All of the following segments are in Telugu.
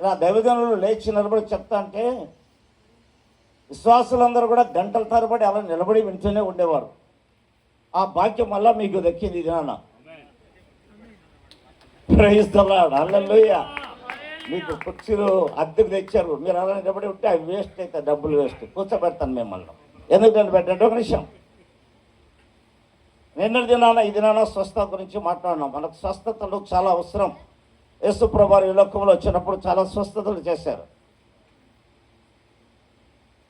ఇలా దైవజనులు లేచి నిలబడి చెప్తా అంటే విశ్వాసులందరూ కూడా గంటల తరబడి అలా నిలబడి వింటూనే ఉండేవారు. ఆ భాగ్యం వల్ల మీకు దక్కింది ఇది నాన్న. ప్రైజ్ ది లార్డ్, హల్లెలూయా. మీకు కుర్చీలు అద్దెకు తెచ్చారు, మీరు అలా నిలబడి ఉంటే అవి వేస్ట్ అయితే డబ్బులు వేస్ట్. కూర్చోబెడతాను మిమ్మల్ని. ఎందుకంటే పెట్టండి ఒక నిమిషం. నిన్నటి దినాన ఈ దినాన స్వస్థత గురించి మాట్లాడినాం. మనకు స్వస్థతలు చాలా అవసరం. యేసు ప్రభువు ఈ లోకంలో వచ్చినప్పుడు చాలా స్వస్థతలు చేశారు.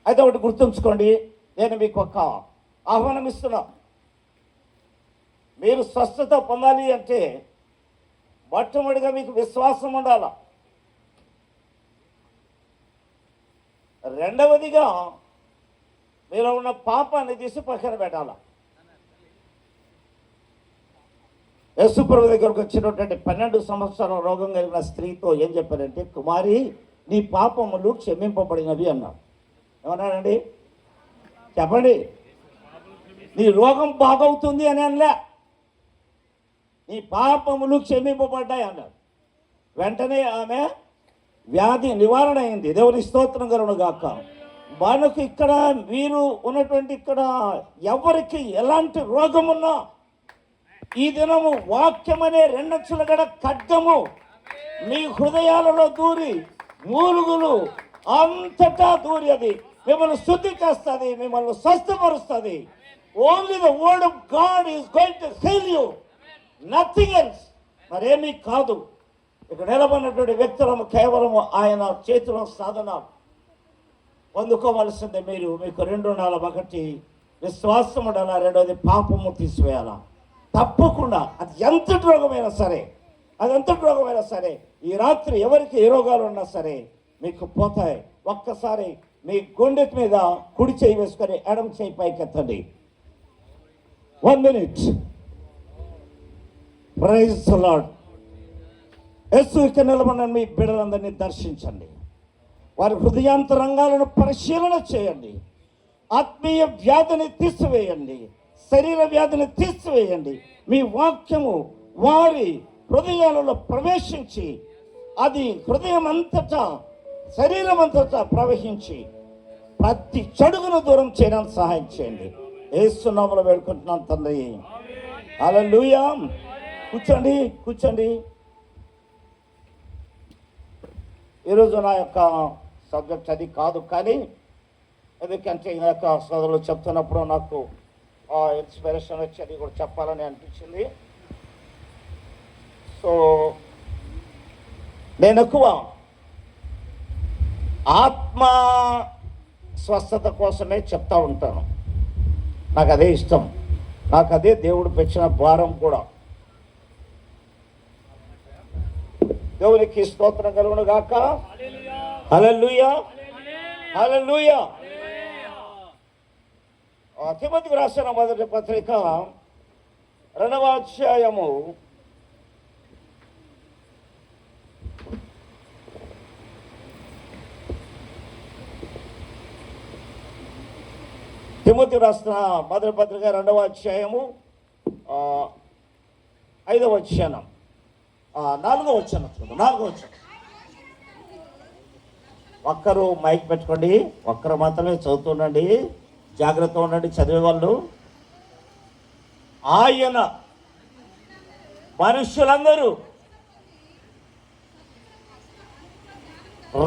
అయితే ఒకటి గుర్తుంచుకోండి, నేను మీకు ఒక ఆహ్వానం ఇస్తున్నా. మీరు స్వస్థత పొందాలి అంటే మొట్టమొదటిగా మీకు విశ్వాసం ఉండాల. రెండవదిగా మీలో ఉన్న పాపాన్ని తీసి పక్కన పెట్టాల. యేసు ప్రభువు దగ్గరకు వచ్చినటువంటి 12 సంవత్సరాల రోగం కలిగిన స్త్రీతో ఏం చెప్పారంటే, కుమారి నీ పాపములు క్షమింపబడినవి అన్నాడు. ఏమన్నాడండి? చెప్పండి. నీ రోగం బాగవుతుంది అని అనలే, నీ పాపములు క్షమింపబడ్డాయి అన్నాడు. వెంటనే ఆమె వ్యాధి నివారణ అయింది. దేవుని స్తోత్రం కలుగును గాక. మనకు ఇక్కడ వీరు ఉన్నటువంటి ఇక్కడ ఎవరికి ఎలాంటి రోగమున్నా ఈ దినము వాక్యమనే 2 అచ్చుల గడ ఖడ్గము మీ హృదయాలలో దూరి మూలుగులు అంతటా దూరి అది మిమ్మల్ని శుద్ధి చేస్తుంది, మిమ్మల్ని స్వస్థపరుస్తుంది. Only the word of God is going to heal you, nothing else. మరేమీ కాదు. ఇక్కడ నిలబడినటువంటి వ్యక్తులను కేవలం ఆయన చేతిలో సాధన పొందుకోవాల్సిందే. మీకు 2 ఉండాలి. ఒకటి విశ్వాసం ఉండాలా, రెండవది పాపము తీసివేయాలా. తప్పకుండా అది ఎంతటి రోగమైనా సరే ఈ రాత్రి ఎవరికి ఏ రోగాలు ఉన్నా సరే మీకు పోతాయి. ఒక్కసారి మీ గుండె మీద కుడి చేయి వేసుకొని ఎడమ చేయి పైకెత్తండి. 1 minute. Praise the Lord. Yesu ఇక్కడ నిలబడిన మీ బిడ్డలందరినీ దర్శించండి. వారి హృదయాంతరంగాలను పరిశీలన చేయండి. ఆత్మీయ వ్యాధిని తీసివేయండి, శరీర వ్యాధిని తీసివేయండి. మీ వాక్యము వారి హృదయాలలో ప్రవేశించి అది హృదయం అంతటా శరీరం అంతటా ప్రవహించి ప్రతి చెడుగును దూరం చేయడానికి సహాయం చేయండి. యేసు నామములో వేడుకుంటున్నాను తండ్రి. హల్లెలూయా. కూర్చోండి. ఈరోజు నా యొక్క సబ్జెక్ట్ అది కాదు, కానీ ఎందుకంటే ఈ యొక్క సోదరులు చెప్తున్నప్పుడు నాకు ఇన్స్పిరేషన్ వచ్చి అది కూడా చెప్పాలని అనిపించింది. సో నేను ఎక్కువ ఆత్మ స్వస్థత కోసమే చెప్తా ఉంటాను. నాకు అదే ఇష్టం, నాకు అదే దేవుడు పెట్టిన భారం కూడా. దేవునికి స్తోత్రం కలుగును గాక. హల్లెలూయా, హల్లెలూయా. తిమోతికి రాసిన మొదటి పత్రిక 2వ అధ్యాయము 5వ అధ్యాయము 5వ వచనం 4వ వచనం. ఒక్కరు మైక్ పెట్టుకోండి, ఒక్కరు మాత్రమే చదువుతుండండి. జాగ్రత్త ఉండండి చదివేవాళ్ళు. ఆయన మనుషులందరూ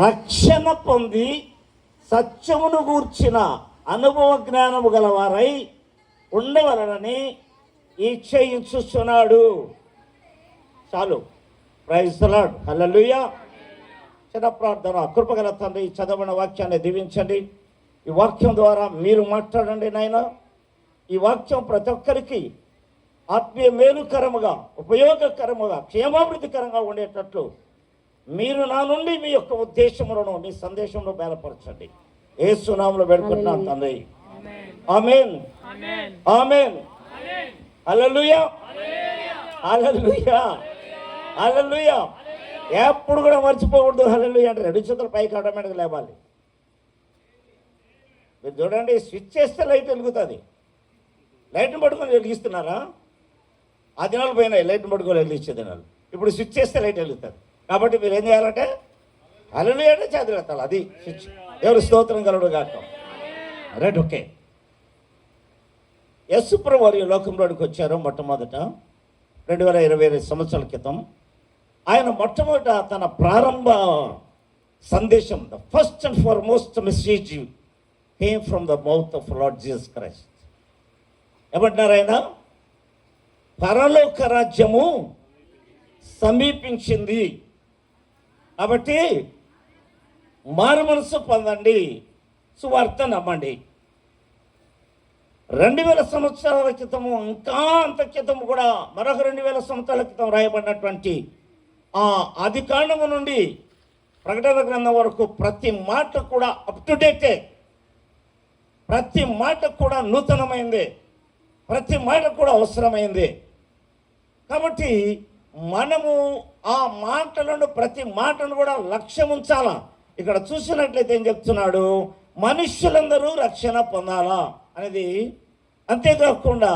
రక్షణ పొంది సత్యమును గూర్చిన అనుభవ జ్ఞానము గలవారై ఉండవలనని ఇచ్ఛయించుచున్నాడు. చాలు. Praise the Lord. హల్లెలూయా. చిన్న ప్రార్థన. కృపగల తండ్రి, చదవని వాక్యాన్ని దీవించండి. ఈ వాక్యం ద్వారా మీరు మాట్లాడండి నాయన. ఈ వాక్యం ప్రతి ఒక్కరికి ఆత్మీయ మేలుకరముగా, ఉపయోగకరముగా, క్షేమాభివృద్ధికరంగా ఉండేటట్లు మీరు నా నుండి మీ యొక్క ఉద్దేశములను, మీ సందేశంలో బయలుపరచండి. యేసు నామములో వేడుకుంటున్నాను తండ్రి. ఆమేన్, ఆమేన్. హల్లెలూయా, హల్లెలూయా, హల్లెలూయా. ఎప్పుడు కూడా మర్చిపోకూడదు హల్లెలూయా అంటే 2 చేతులు పైకి ఆటోమేటిక్గా లేవాలి. మీరు చూడండి, స్విచ్ చేస్తే లైట్ వెలుగుతుంది. లైట్ని పట్టుకొని వెలిగిస్తున్నారా? ఆ దినాలు పోయినాయి లైట్ని పట్టుకొని వెలిగించే దినాలు. ఇప్పుడు స్విచ్ చేస్తే లైట్ వెలుగుతుంది. కాబట్టి మీరు ఏం చేయాలంటే హల్లెలూయా అంటే చేతులు ఎత్తాలి, అది ఎవరు స్తోత్రం కలుగును గాక. Right, okay. యేసుప్రభు వారు ఈ లోకంలోనికి వచ్చారు మొట్టమొదట 2020 సంవత్సరాల క్రితం. ఆయన మొట్టమొదట తన ప్రారంభ సందేశం, the first and foremost message came from the mouth of lord Jesus Christ. ఏమంటున్నారు ఆయన? పరలోక రాజ్యము సమీపించింది, కాబట్టి మారు మనసు పొందండి, సువార్త నమ్మండి. 2000 సంవత్సరాల క్రితము, ఇంకా అంత క్రితం కూడా మరొక 2000 సంవత్సరాల క్రితం రాయబడినటువంటి ఆ ఆది కాండము నుండి ప్రకటన గ్రంథం వరకు ప్రతి మాట కూడా అప్ టు డేటే, ప్రతి మాట కూడా నూతనమైంది, ప్రతి మాట కూడా అవసరమైంది. కాబట్టి మనము ఆ మాటలను, ప్రతి మాటను కూడా లక్ష్యం ఉంచాలా. ఇక్కడ చూసినట్లయితే ఏం చెప్తున్నాడు? మనుష్యులందరూ రక్షణ పొందాలా అనేది. అంతేకాకుండా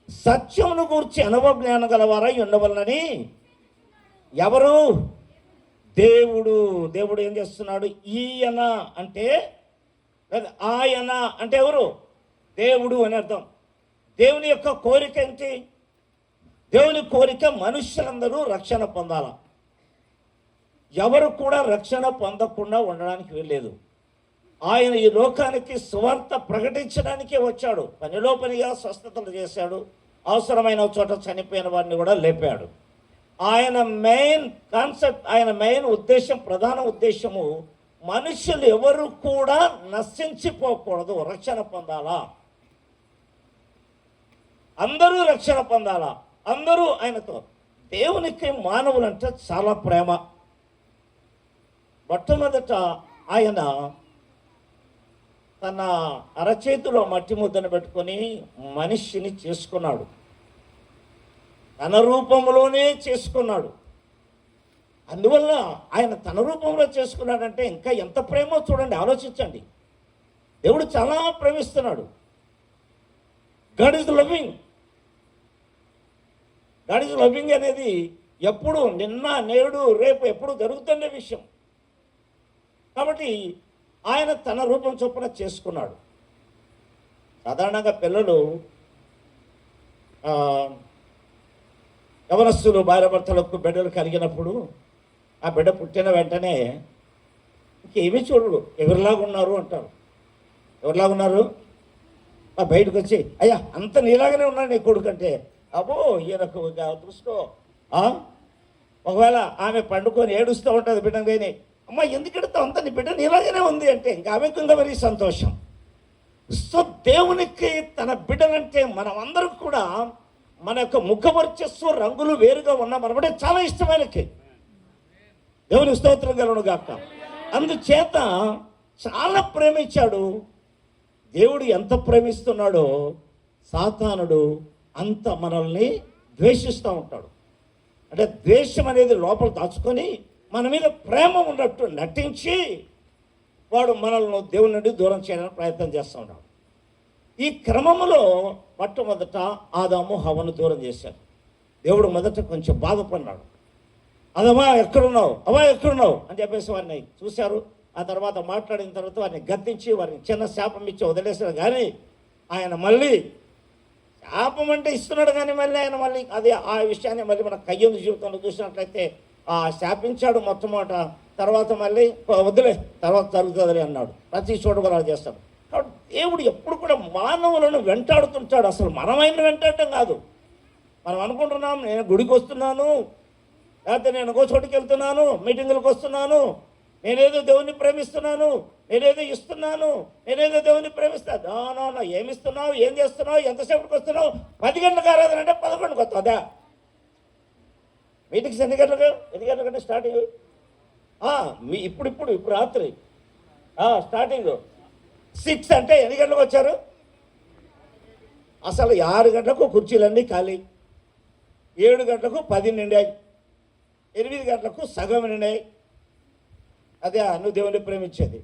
సత్యమును గూర్చి అనుభవ జ్ఞానం గలవారై ఉండవలనని. ఎవరు? దేవుడు. దేవుడు ఏం చేస్తున్నాడు? ఈయన అంటే, ఆయన అంటే ఎవరు? దేవుడు అని అర్థం. దేవుని యొక్క కోరిక ఏంటి? దేవుని కోరిక మనుష్యులందరూ రక్షణ పొందాల. ఎవరు కూడా రక్షణ పొందకుండా ఉండడానికి వీల్లేదు. ఆయన ఈ లోకానికి సువార్త ప్రకటించడానికే వచ్చాడు. పనిలో పనిగా స్వస్థతలు చేశాడు, అవసరమైన చోట చనిపోయిన వారిని కూడా లేపాడు. ఆయన మెయిన్ కాన్సెప్ట్, ఆయన మెయిన్ ఉద్దేశం, ప్రధాన ఉద్దేశము మనుషులు ఎవరు కూడా నశించిపోకూడదు, రక్షణ పొందాలా. అందరూ రక్షణ పొందాలా, అందరూ ఆయనతో. దేవునికి మానవులంటే చాలా ప్రేమ. మొట్టమొదట ఆయన తన అరచేతిలో మట్టి ముద్దను పెట్టుకొని మనిషిని చేసుకున్నాడు, తన రూపంలోనే చేసుకున్నాడు. అందువల్ల ఆయన తన రూపంలో చేసుకున్నాడంటే ఇంకా ఎంత ప్రేమో చూడండి, ఆలోచించండి. దేవుడు చాలా ప్రేమిస్తున్నాడు. God is loving. God is loving అనేది ఎప్పుడు, నిన్న నేడు రేపు ఎప్పుడు జరుగుతున్న విషయం. కాబట్టి ఆయన తన రూపం చొప్పున చేసుకున్నాడు. సాధారణంగా పిల్లలు, యవనస్తులు, భార్యాభర్తలకు బిడ్డలు కలిగినప్పుడు ఆ బిడ్డ పుట్టిన వెంటనే ఇంకేమీ చూడరు, ఎవరిలాగా ఉన్నారు అంటారు. ఎవరిలాగా ఉన్నారు? బయటకు వచ్చి, అయ్యా అంత నీలాగానే ఉన్నాడు నీ కొడుకు అంటే, అబ్బో ఈయనకు దృష్టో. ఒకవేళ ఆమె పండుకొని ఏడుస్తూ ఉంటుంది బిడ్డను కానీ, అమ్మ ఎందుకు ఎడుతావు, అంత నీ బిడ్డ నీలాగానే ఉంది అంటే ఇంకా ఆమెకు ఇంకా మరీ సంతోషం. సో దేవునికి తన బిడ్డలంటే మనం అందరం కూడా మన యొక్క ముఖవర్చస్సు, రంగులు వేరుగా ఉన్న మనబడే చాలా ఇష్టమైనకి. దేవుని స్తోత్రం కలుగును గాక. అందుచేత చాలా ప్రేమించాడు. దేవుడు ఎంత ప్రేమిస్తున్నాడో సాతానుడు అంత మనల్ని ద్వేషిస్తూ ఉంటాడు. అంటే ద్వేషం అనేది లోపల దాచుకొని మన మీద ప్రేమ ఉన్నట్టు నటించి వాడు మనల్ని దేవుని నుండి దూరం చేయడానికి ప్రయత్నం చేస్తూ ఉన్నాడు. ఈ క్రమంలో మొట్టమొదట ఆదాము హవ్వను దూరం చేశాడు. దేవుడు మొదట కొంచెం బాధపడినాడు. అదమ్మా ఎక్కడున్నావు, అవా ఎక్కడున్నావు అని చెప్పేసి వారిని చూశారు. ఆ తర్వాత మాట్లాడిన తర్వాత వారిని గద్దించి వారిని చిన్న శాపం ఇచ్చి వదిలేశారు. కానీ ఆయన మళ్ళీ శాపం అంటే ఇస్తున్నాడు, కానీ మళ్ళీ ఆయన మళ్ళీ అది ఆ విషయాన్ని మళ్ళీ మన కయ్యూని జీవితంలో చూసినట్లయితే శాపించాడు మొట్టమొదట, తర్వాత మళ్ళీ వదిలే, తర్వాత జరుగుతుంది అన్నాడు. ప్రతి చోట కూడా చేస్తాడు. కాబట్టి దేవుడు ఎప్పుడు కూడా మానవులను వెంటాడుతుంటాడు. అసలు మనమైన వెంటాడటం కాదు. మనం అనుకుంటున్నాం నేను గుడికి వస్తున్నాను, లేకపోతే నేను ఇంకో చోటుకి వెళ్తున్నాను, మీటింగులకు వస్తున్నాను, నేనేదో దేవుని ప్రేమిస్తున్నాను, నేనేదో ఇస్తున్నాను, నేనేదో దేవుని ప్రేమిస్తాను. నో, ఏమిస్తున్నావు, ఏం చేస్తున్నావు, ఎంతసేపటికి వస్తున్నావు? 10 గంటలకు ఆరాధన అంటే 11కి వస్తుందా? మీటింగ్స్ ఎన్ని గంటలకంటే స్టార్టింగ్? ఇప్పుడు రాత్రి స్టార్టింగ్ 6 అంటే ఎన్ని గంటలకు వచ్చారు? అసలు 6 గంటలకు కుర్చీలన్నీ ఖాళీ, 7 గంటలకు 10 నిండాయి, 8 గంటలకు సగం నిండాయి. అదే నువ్వు దేవుని ప్రేమించేది.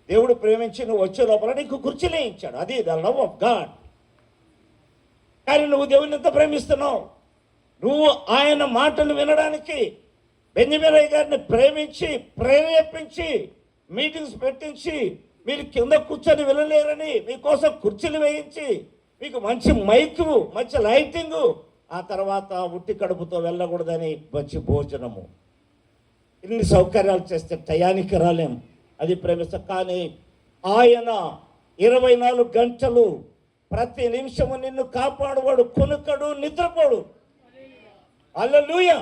దేవుడు ప్రేమించి నువ్వు వచ్చే లోపల నీకు కుర్చీలే ఇచ్చాడు. అది ద లవ్ ఆఫ్ గాడ్. కానీ నువ్వు దేవుని ఎంత ప్రేమిస్తున్నావు? నువ్వు ఆయన మాటలు వినడానికి బెంజమిన్ అయ్య గారిని ప్రేమించి ప్రేరేపించి మీటింగ్స్ పెట్టించి మీరు కింద కూర్చొని వెళ్ళలేరని మీకోసం కుర్చీలు వేయించి మీకు మంచి మైకు మంచి లైటింగు, ఆ తర్వాత ఉట్టి కడుపుతో వెళ్ళకూడదని మంచి భోజనము, ఇన్ని సౌకర్యాలు చేస్తే టయానికి రాలేం, అది ప్రేమిస్తాం. కానీ ఆయన 24 గంటలు ప్రతి నిమిషము నిన్ను కాపాడువాడు, కొనుకడు, నిద్రపోడు. హల్లెలూయా.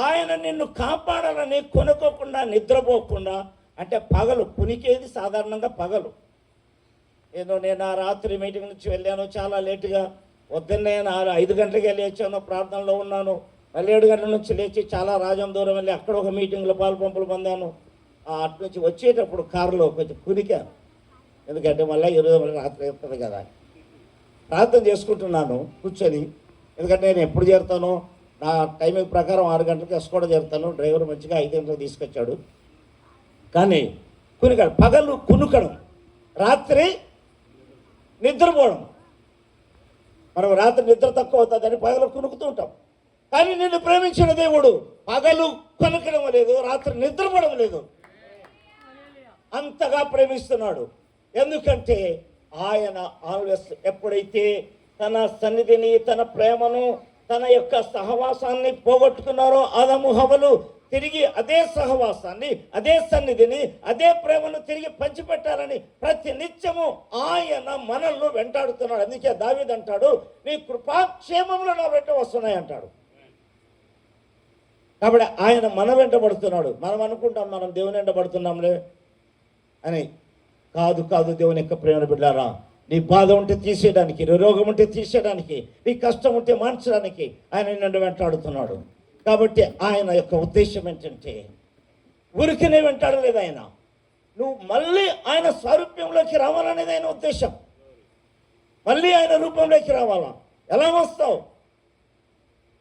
ఆయన నిన్ను కాపాడాలని కొనుక్కోకుండా నిద్రపోకుండా, అంటే పగలు కునికేది సాధారణంగా పగలు. ఏదో నేను ఆ రాత్రి మీటింగ్ నుంచి వెళ్ళాను చాలా లేటుగా, వద్దన్నే 5 గంటలకి వెళ్ళి వచ్చాను, ప్రార్థనలో ఉన్నాను. మళ్ళీ 7 గంటల నుంచి లేచి చాలా రాజం దూరం వెళ్ళి అక్కడ ఒక మీటింగ్లో పాలు పంపులు పొందాను. అటు నుంచి వచ్చేటప్పుడు కారులో కొంచెం కునికాను, ఎందుకంటే మళ్ళీ ఈరోజు మళ్ళీ రాత్రి అవుతుంది కదా. ప్రార్థన చేసుకుంటున్నాను కూర్చొని, ఎందుకంటే నేను ఎప్పుడు చేరుతానో నా టైమింగ్ ప్రకారం 6 గంటలకు ఎస్కోడ చేరుతాను. డ్రైవర్ మంచిగా 5 గంటలకు తీసుకొచ్చాడు. కానీ కునికాడు, పగలు కునుకడం, రాత్రి నిద్రపోవడం. మనం రాత్రి నిద్ర తక్కువ అవుతుందని పగలు కునుకుతూ ఉంటాం. కానీ నిన్ను ప్రేమించిన దేవుడు పగలు కొనకడం లేదు, రాత్రి నిద్రపోవడం లేదు, అంతగా ప్రేమిస్తున్నాడు. ఎందుకంటే ఆయన ఆల్వేస్ ఎప్పుడైతే తన సన్నిధిని, తన ప్రేమను, తన యొక్క సహవాసాన్ని పోగొట్టుకున్నారో ఆదాము హవ్వలు తిరిగి అదే సహవాసాన్ని, అదే సన్నిధిని, అదే ప్రేమను తిరిగి పంచిపెట్టాలని ప్రతి నిత్యము ఆయన మనల్ని వెంటాడుతున్నాడు. అందుకే దావీదు అంటాడు, నీ కృపాక్షేమములు నా వెంట వస్తున్నాయి అంటాడు. కాబట్టి ఆయన మన వెంట పడుతున్నాడు. మనం అనుకుంటాం మనం దేవుని వెంట పడుతున్నాంలే అని. కాదు కాదు, దేవుని యొక్క ప్రేమను బిడ్డారా, నీ బాధ ఉంటే తీసేయడానికి, నీ రోగం ఉంటే తీసేయడానికి, నీ కష్టం ఉంటే మార్చడానికి ఆయన నిన్ను వెంటాడుతున్నాడు. కాబట్టి ఆయన యొక్క ఉద్దేశం ఏంటంటే ఊరికనే వెంటాడలేదు ఆయన, నువ్వు మళ్ళీ ఆయన స్వరూప్యంలోకి రావాలనేది ఆయన ఉద్దేశం. మళ్ళీ ఆయన రూపంలోకి రావాలా. ఎలా వస్తావు?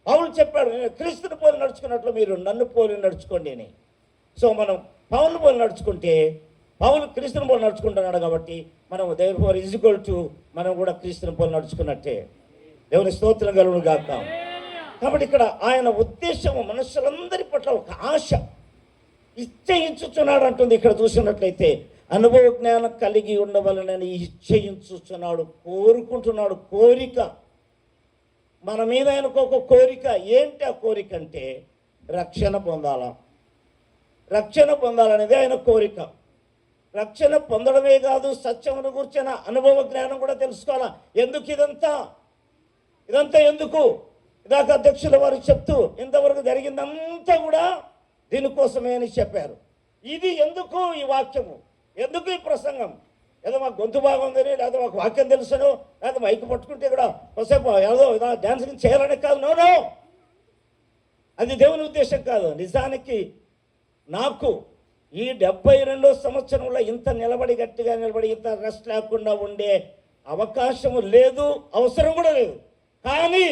పౌలు చెప్పాడు, నేను క్రీస్తుని పోలి నడుచుకున్నట్లు మీరు నన్ను పోలి నడుచుకోండి అని. సో మనం పౌలు పోలి నడుచుకుంటే, పౌలు క్రీస్తుని పోలి నడుచుకుంటున్నాడు కాబట్టి మనం దేర్ ఈజ్ ఈక్వల్ టు మనం కూడా క్రీస్తుని పోలి నడుచుకున్నట్టే. దేవుని స్తోత్రం కలుగును గాక. కాబట్టి ఇక్కడ ఆయన ఉద్దేశము మనుషులందరి పట్ల ఒక ఆశ, ఇచ్చయించుచున్నాడు అంటుంది. ఇక్కడ చూసినట్లయితే అనుభవ జ్ఞానం కలిగి ఉండవలనని ఇచ్చయించుచున్నాడు, కోరుకుంటున్నాడు. కోరిక మన మీద ఆయనకు ఒక కోరిక. ఏంటి ఆ కోరిక అంటే రక్షణ పొందాలా, రక్షణ పొందాలనేది ఆయన కోరిక. రక్షణ పొందడమే కాదు, సత్యమును కూర్చిన అనుభవ జ్ఞానం కూడా తెలుసుకోవాలా. ఎందుకు ఇదంతా ఎందుకు? ఇదాక అధ్యక్షుల వారు చెప్తూ ఇంతవరకు జరిగిందంతా కూడా దీనికోసమే అని చెప్పారు. ఇది ఎందుకు ఈ వాక్యము, ఎందుకు ఈ ప్రసంగం? ఏదో మాకు గొంతు బాగుందని, లేదా మాకు వాక్యం తెలుసను, లేదా మైకు పట్టుకుంటే కూడా కొసేపు ఏదో డ్యాన్స్ చేయాలని కాదు. నో, అది దేవుని ఉద్దేశం కాదు. నిజానికి నాకు ఈ 72వ సంవత్సరంలో ఇంత నిలబడి, గట్టిగా నిలబడి, ఇంత రెస్ట్ లేకుండా ఉండే అవకాశము లేదు, అవసరం కూడా లేదు. కానీ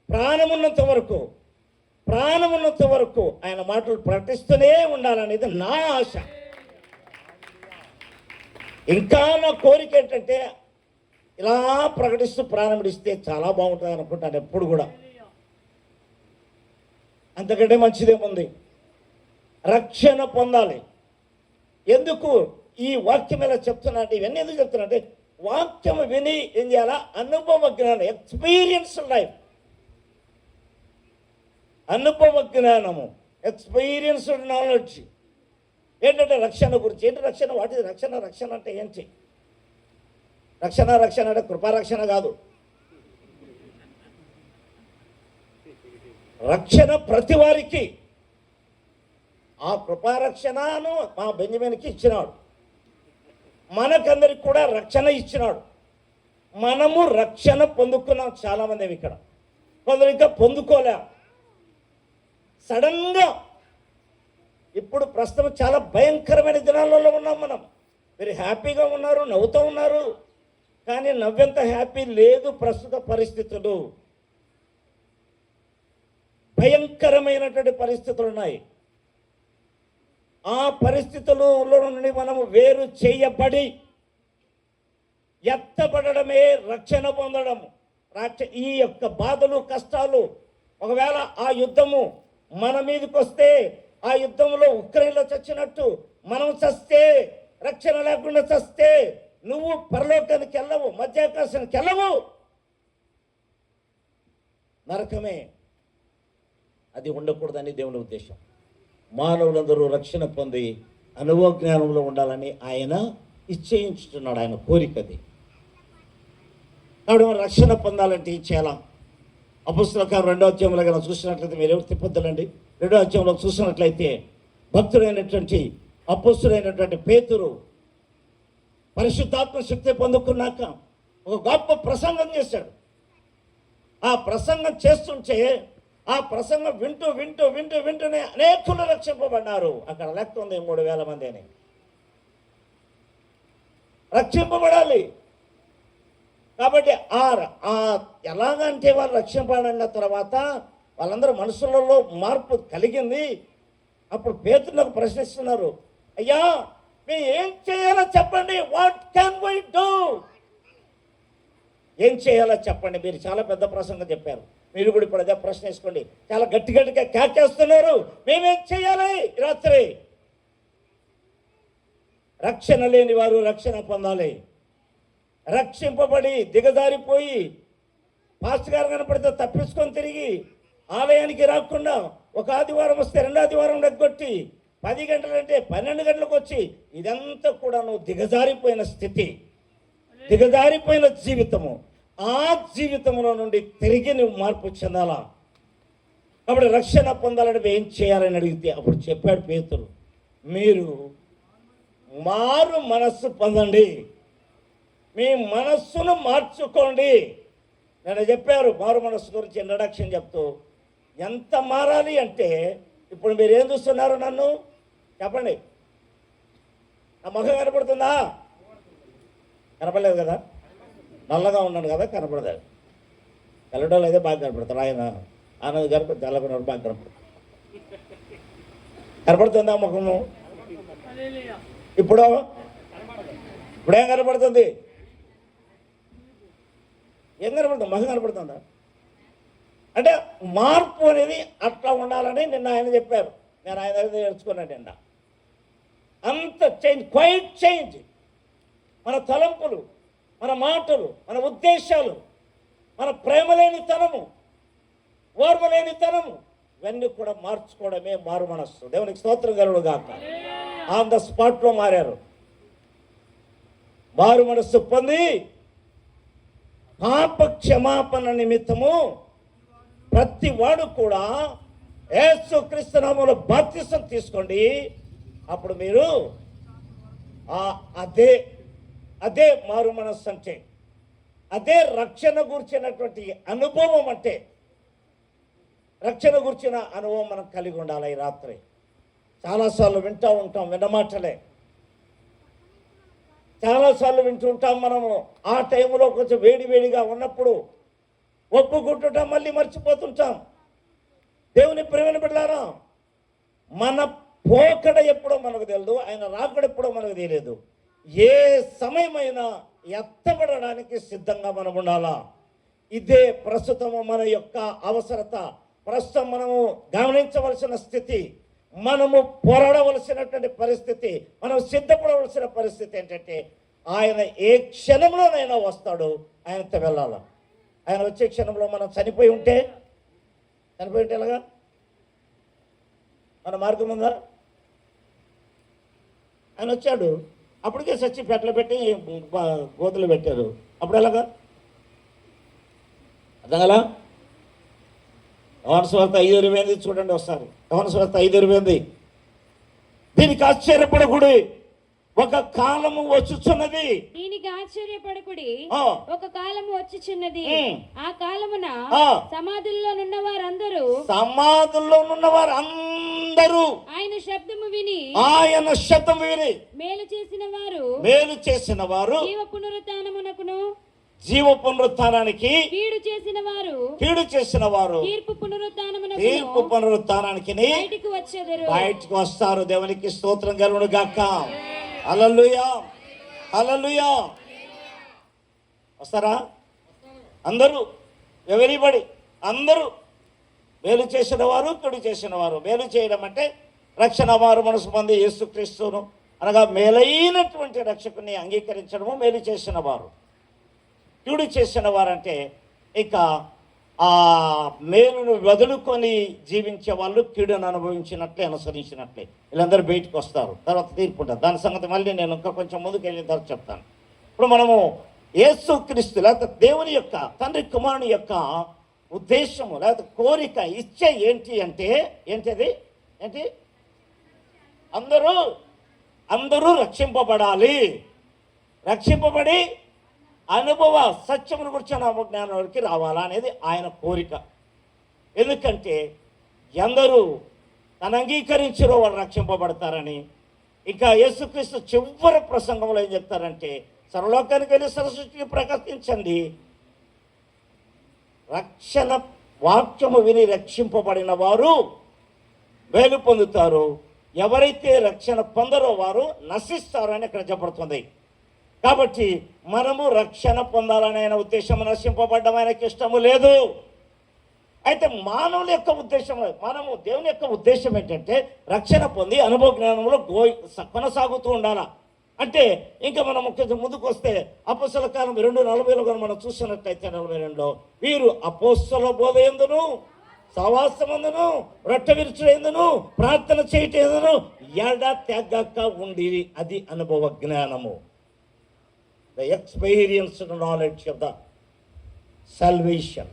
ప్రాణమున్నంత వరకు ఆయన మాటలు ప్రకటిస్తూనే ఉండాలనేది నా ఆశ. ఇంకా నా కోరిక ఏంటంటే ఇలా ప్రకటిస్తూ ప్రాణం విడిస్తే చాలా బాగుంటుంది అనుకుంటాను ఎప్పుడు కూడా. అంతకంటే మంచిదేముంది? రక్షణ పొందాలి. ఎందుకు ఈ వాక్యం ఎలా చెప్తున్నా అంటే, ఇవన్నీ ఎందుకు చెప్తున్నా అంటే, వాక్యం విని ఏం చేయాలా? అనుభవ జ్ఞానం, ఎక్స్పీరియన్స్ లైఫ్, అనుభవ జ్ఞానము, ఎక్స్పీరియన్స్డ్ నాలెడ్జ్. ఏంటంటే రక్షణ గురించి. ఏంటి రక్షణ? వాటి రక్షణ అంటే ఏంటి? రక్షణ అంటే కృపారక్షణ కాదు. రక్షణ ప్రతి వారికి. ఆ కృపారక్షణను మా బెంజమిన్కి ఇచ్చినాడు, మనకందరికి కూడా రక్షణ ఇచ్చినాడు. మనము రక్షణ పొందుకున్నాం చాలామంది ఇక్కడ, కొందరు ఇంకా పొందుకోలే. సడన్గా ఇప్పుడు ప్రస్తుతం చాలా భయంకరమైన దినాలలో ఉన్నాం మనం. మీరు హ్యాపీగా ఉన్నారు, నవ్వుతూ ఉన్నారు, కానీ నవ్వెంత హ్యాపీ లేదు ప్రస్తుత పరిస్థితులు. భయంకరమైనటువంటి పరిస్థితులు ఉన్నాయి. ఆ పరిస్థితులలో నుండి మనము వేరు చేయబడి ఎత్తబడమే రక్షణ పొందడము. ఈ యొక్క బాధలు, కష్టాలు, ఒకవేళ ఆ యుద్ధము మన మీదకి వస్తే ఆ యుద్ధంలో ఉక్రెయిన్లో చచ్చినట్టు మనం చస్తే, రక్షణ లేకుండా చస్తే నువ్వు పరలోకానికి వెళ్ళవు, మధ్యాకాశానికి వెళ్ళవు, నరకమే. అది ఉండకూడదని దేవుని ఉద్దేశం. మానవులందరూ రక్షణ పొంది అనుభవ జ్ఞానంలో ఉండాలని ఆయన ఇచ్చేయించుతున్నాడు, ఆయన కోరికది. కాబట్టి రక్షణ పొందాలంటే ఇచ్చేయాలా? అపొస్తలుల కార్యం 2వ అధ్యాయంలో కనుక చూసినట్లయితే, మీరు ఎవరు తిప్పొద్దులండి, 2వ అధ్యాయంలో చూసినట్లయితే భక్తుడైనటువంటి అపొస్తలుడైనటువంటి పేతురు పరిశుద్ధాత్మ శక్తి పొందుకున్నాక ఒక గొప్ప ప్రసంగం చేశాడు. ఆ ప్రసంగం చేస్తుంటే ఆ ప్రసంగం వింటూ వింటూ వింటూ వింటూనే అనేకులు రక్షింపబడ్డారు. అక్కడ లెక్క ఉంది 3,000 మంది అని. రక్షింపబడాలి. కాబట్టి ఎలాగంటే వాళ్ళు రక్షింపబడిన తర్వాత వాళ్ళందరూ మనసులలో మార్పు కలిగింది. అప్పుడు పేతురులకు ప్రశ్నిస్తున్నారు, అయ్యా మేము ఏం చేయాలో చెప్పండి, వాట్ కెన్ వి డూ? ఏం చేయాలో చెప్పండి. మీరు చాలా పెద్ద ప్రసంగం చెప్పారు, మీరు కూడా ఇప్పుడు అదే ప్రశ్న వేసుకోండి. చాలా గట్టి గట్టిగా కేకేస్తున్నారు, మేమేం చేయాలి రాత్రి? రక్షణ లేని వారు రక్షణ పొందాలి. రక్షింపబడి దిగజారిపోయి పాస్టర్ గారు కనపడితే తప్పించుకొని తిరిగి ఆలయానికి రాకుండా ఒక ఆదివారం వస్తే 2వ ఆదివారం ఎగ్గొట్టి 10 గంటలంటే 12 గంటలకు వచ్చి, ఇదంతా కూడా నువ్వు దిగజారిపోయిన స్థితి, దిగజారిపోయిన జీవితము. ఆ జీవితంలో నుండి తిరిగి నువ్వు మార్పు చెందాలా. కాబట్టి రక్షణ పొందాలని ఏం చేయాలని అడిగితే అప్పుడు చెప్పాడు పేతురు, మీరు మారు మనస్సు పొందండి, మీ మనస్సును మార్చుకోండి. నేను చెప్పారు మారు మనస్సు గురించి ఇంట్రడక్షన్ చెప్తూ, ఎంత మారాలి అంటే ఇప్పుడు మీరు ఏం చూస్తున్నారు? నన్ను చెప్పండి, నా ముఖం కనపడుతుందా? కనపడలేదు కదా, నల్లగా ఉన్నాను కదా, కనపడదు. తెల్లడోళ్ళు అయితే బాగా కనపడతారు. ఆయన ఆనంద్ గారు తెల్లగా బాగా కనపడుతుంది. కనపడుతుందా ముఖము? ఇప్పుడేం కనపడుతుంది? ఏం కనపడుతుంది? ముఖం కనపడుతుందా? అంటే మార్పు అనేది అట్లా ఉండాలని నిన్న ఆయన చెప్పారు. నేను ఆయన దగ్గర నేర్చుకున్నాను నిన్న. అంత చేంజ్, క్వైట్ చేంజ్. మన తలంపులు, మన మాటలు, మన ఉద్దేశాలు, మన ప్రేమ లేనితనము, ఓర్మ లేనితనము, ఇవన్నీ కూడా మార్చుకోవడమే మారు మనస్సు. దేవునికి స్తోత్రం కలుగును గాక. ఆన్ ద స్పాట్లో మారారు. మారు మనస్సు పొంది పాప క్షమాపణ నిమిత్తము ప్రతి వాడు కూడా యేసుక్రీస్తు నామములో బాప్తిసం తీసుకోండి. అప్పుడు మీరు అదే మారు మనస్సు అంటే, అదే రక్షణ గురించినటువంటి అనుభవం అంటే. రక్షణ గురించిన అనుభవం మనం కలిగి ఉండాలి. ఈ రాత్రి చాలాసార్లు వింటూ ఉంటాం, వినమాటలే చాలాసార్లు వింటూ ఉంటాం మనము. ఆ టైంలో కొంచెం వేడిగా ఉన్నప్పుడు ఒప్పుకుంటుంటాం, మళ్ళీ మర్చిపోతుంటాం. దేవుని ప్రేమను బిడ్డలారా, మన పోకడ ఎప్పుడో మనకు తెలియదు, ఆయన రాకడ ఎప్పుడో మనకు తెలియదు. ఏ సమయమైనా ఎత్తబడడానికి సిద్ధంగా మనం ఉండాలా. ఇదే ప్రస్తుతము మన యొక్క అవసరత, ప్రస్తుతం మనము గమనించవలసిన స్థితి, మనము పోరాడవలసినటువంటి పరిస్థితి, మనం సిద్ధపడవలసిన పరిస్థితి ఏంటంటే, ఆయన ఏ క్షణంలోనైనా వస్తాడు, ఆయనతో వెళ్ళాలి. ఆయన వచ్చే క్షణంలో మనం చనిపోయి ఉంటే ఎలాగా? మన మార్గం ఉందా? ఆయన వచ్చాడు, అప్పటికే చచ్చి పెట్టలు పెట్టి గోతులు పెట్టారు, అప్పుడు ఎలాగా? అర్థం కదా? యోహాను సువార్త 5:28 చూడండి ఒకసారి. యోహాను సువార్త 5:28. దీనికి ఆశ్చర్యపడకుడి, ఒక కాలము వచ్చుచున్నది. దీనికి ఆశ్చర్యపడకుడి, ఒక కాలము వచ్చుచున్నది. ఆ కాలమున సమాధుల్లో నున్న వారందరూ ఆయన శబ్దము విని మేలు చేసిన వారు జీవ పునరుత్థానానికి, కీడు చేసిన వారు తీర్పు పునరుత్థానానికి బయటికి వస్తారు. దేవునికి స్తోత్రం కలుగును గాక. హల్లెలూయా, హల్లెలూయా. వస్తారా అందరూ? ఎవరిబడి అందరూ మేలు చేసిన వారు, కీడు చేసిన వారు. మేలు చేయడం అంటే రక్షణ మారు మనసు పొంది యేసుక్రీస్తును అనగా మేలైనటువంటి రక్షకుని అంగీకరించడము మేలు చేసిన వారు. కీడు చేసిన వారంటే ఇక ఆ మేలును వదులుకొని జీవించే వాళ్ళు కీడును అనుభవించినట్లే, అనుసరించినట్లే. వీళ్ళందరూ బయటకు వస్తారు, తర్వాత తీర్పు ఉంటుంది. దాని సంగతి మళ్ళీ నేను ఇంకా కొంచెం ముందుకు వెళ్ళిన తర్వాత చెప్తాను. ఇప్పుడు మనము యేసుక్రీస్తు లేకపోతే దేవుని యొక్క తండ్రి కుమారుని యొక్క ఉద్దేశము లేకపోతే కోరిక, ఇచ్చ ఏంటి అంటే ఏంటిది? ఏంటి? అందరూ రక్షింపబడాలి. రక్షింపబడి అనుభవ సత్యమును గురించి జ్ఞానంలోకి రావాలా అనేది ఆయన కోరిక. ఎందుకంటే ఎందరూ తన అంగీకరించారో వాళ్ళు రక్షింపబడతారని. ఇంకా యేసుక్రీస్తు చివరి ప్రసంగంలో ఏం చెప్తారంటే, సర్వలోకానికి వెళ్ళి సర్వసృష్టికి ప్రకటించండి, రక్షణ వాక్యము విని రక్షింపబడిన వారు మేలు పొందుతారు, ఎవరైతే రక్షణ పొందరో వారు నశిస్తారు అని ఇక్కడ చెప్పబడుతుంది. కాబట్టి మనము రక్షణ పొందాలనే ఆయన ఉద్దేశం, నశింపబడ్డం ఆయనకి ఇష్టము లేదు. అయితే మానవుల యొక్క ఉద్దేశం, మనము దేవుని యొక్క ఉద్దేశం ఏంటంటే రక్షణ పొంది అనుభవ జ్ఞానంలో కొనసాగుతూ ఉండాలా. అంటే ఇంకా మనం కొంచెం ముందుకు వస్తే అపోస్తల కాలం 2:40 మనం చూసినట్లయితే 42లో వీరు అపోస్తల బోధ ఎందును, సహవాసమందును, రొట్టె విరుచుట ఎందును, ప్రార్థన చేయటం ఎందును ఎడతెగక ఉండి, అది అనుభవ జ్ఞానము. The experienced knowledge of the salvation.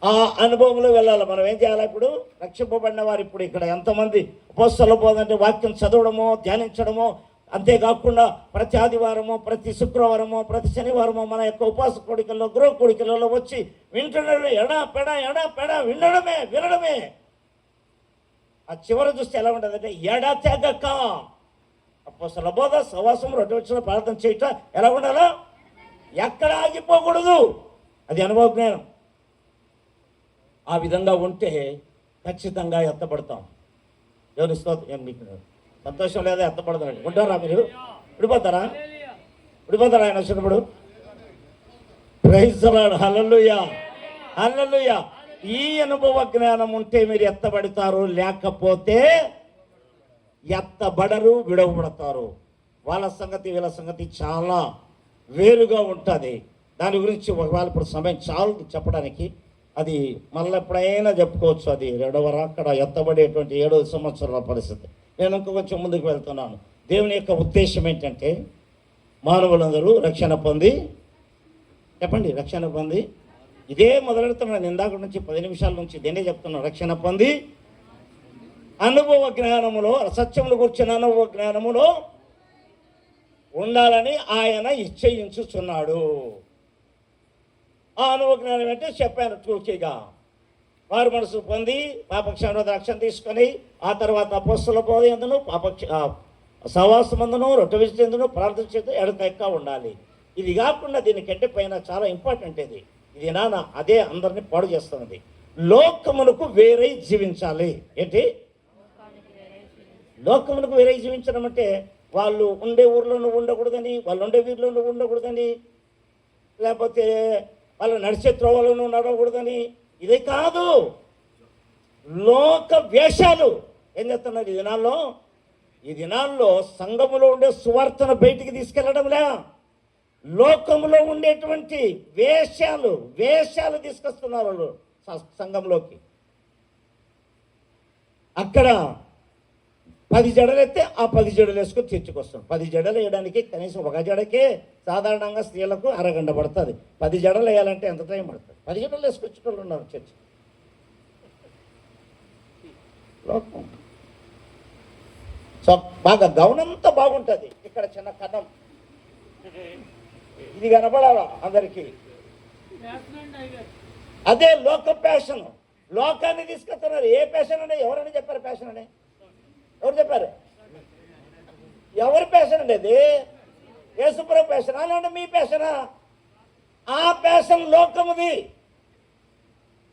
ఆ అనుభవంలో వెళ్ళాలి. మనం ఏం చేయాలి? ఇప్పుడు రక్షింపబడిన వారు ఇప్పుడు ఇక్కడ ఎంతమంది అపోస్తల బోధ అంటే వాక్యం చదవడమో, ధ్యానించడమో, అంతేకాకుండా ప్రతి ఆదివారము, ప్రతి శుక్రవారము, ప్రతి శనివారము మన యొక్క ఉపవాస కోడికల్లో, గృహ కోడికలలో వచ్చి వింటున్నాడు. ఎడా పెడ వినడమే. ఆ చివరి చూస్తే ఎలా ఉంటుంది అంటే ఎడతెగక అపోస్తల బోధ, సహవాసం, రొట్టె విరుచుట, ప్రార్థన చేయటం ఎలా ఉండాలో, ఎక్కడ ఆగిపోకూడదు. అది అనుభవ జ్ఞానం. ఆ విధంగా ఉంటే ఖచ్చితంగా ఎత్తపడతాం. దేవుని స్తోత్రం. మీకు సంతోషం లేదా? ఎత్తపడతాడు. ఉంటారా మీరు? విడిపోతారా ఆయన వచ్చినప్పుడు? Praise the Lord. Hallelujah, hallelujah. ఈ అనుభవ జ్ఞానం ఉంటే మీరు ఎత్తబడతారు, లేకపోతే ఎత్తబడరు, విడవబడతారు. వాళ్ళ సంగతి వీళ్ళ సంగతి చాలా వేరుగా ఉంటుంది. దాని గురించి ఒకవేళ ఇప్పుడు సమయం చాలు చెప్పడానికి, అది మళ్ళీ ఎప్పుడైనా చెప్పుకోవచ్చు. అది అక్కడ ఎత్తబడేటువంటి 7వ సంవత్సరాల పరిస్థితి. నేను ఇంకా కొంచెం ముందుకు వెళ్తున్నాను. దేవుని యొక్క ఉద్దేశం ఏంటంటే మానవులందరూ రక్షణ పొంది, చెప్పండి, రక్షణ పొంది, ఇదే మొదలెడుతున్నాను ఇందాక నుంచి 10 నిమిషాల నుంచి ఇదేనే చెప్తున్నాను. రక్షణ పొంది అనుభవ జ్ఞానములో, సత్యమును కూర్చున్న అనుభవ జ్ఞానములో ఉండాలని ఆయన ఇచ్చయించుచున్నాడు. ఆ అనుభవ జ్ఞానం అంటే చెప్పాను టూకీగా. వారు మనసు పొంది పాపక్షేమ రక్షణ తీసుకొని ఆ తర్వాత అపోస్తల బోధ ఎందును, సహవాసమందును, రొట్టె విరుచుట ఎందును, ప్రార్థన చేస్తూ ఎడతెగక ఉండాలి. ఇది కాకుండా దీనికంటే పైన చాలా ఇంపార్టెంట్ ఇది నాన్న అదే అందరినీ పాడు చేస్తున్నది. లోకమునకు వేరే జీవించాలి. ఏంటి? లోకమునకు వేరే జీవించడం అంటే వాళ్ళు ఉండే ఊర్లో నువ్వు ఉండకూడదని, వాళ్ళు ఉండే వీరిలో నువ్వు ఉండకూడదని, లేకపోతే వాళ్ళు నడిచే త్రోవలో నువ్వు నడవకూడదని. ఇది కాదు. లోక వేషాలు ఏం చేస్తున్నారు ఈ దినాల్లో సంఘములో ఉండే సువార్తను బయటికి తీసుకెళ్లడంలే, లోకములో ఉండేటువంటి వేషాలు తీసుకొస్తున్నారు వాళ్ళు సంఘంలోకి. అక్కడ 10 జడలు ఎత్తే ఆ 10 జడలు వేసుకొని చర్చకు 10 జడలు వేయడానికి కనీసం ఒక జడకే సాధారణంగా స్త్రీలకు అరగంట పడుతుంది. 10 జడలు వేయాలంటే ఎంత టైం పడుతుంది? 10 జడలు వేసుకొచ్చేటోళ్ళు ఉన్నారు చర్చ. లోకం. సో బాగా గౌనంతా బాగుంటుంది. ఇక్కడ చిన్న కన్నం ఇది కనపడాలా అందరికీ. అదే లోక ప్యాషన్. లోకాన్ని తీసుకొస్తున్నారు. ఏ ప్యాషన్ అనే ఎవరైనా చెప్పారు? ప్యాషన్ అనే ఎవరు చెప్పారు? ఎవరి ప్యాషన్ అండి అది? యేసుప్రభు ప్యాషన్ అలాంటి మీ ప్యాషనా? ఆ ప్యాషన్ లోకముది.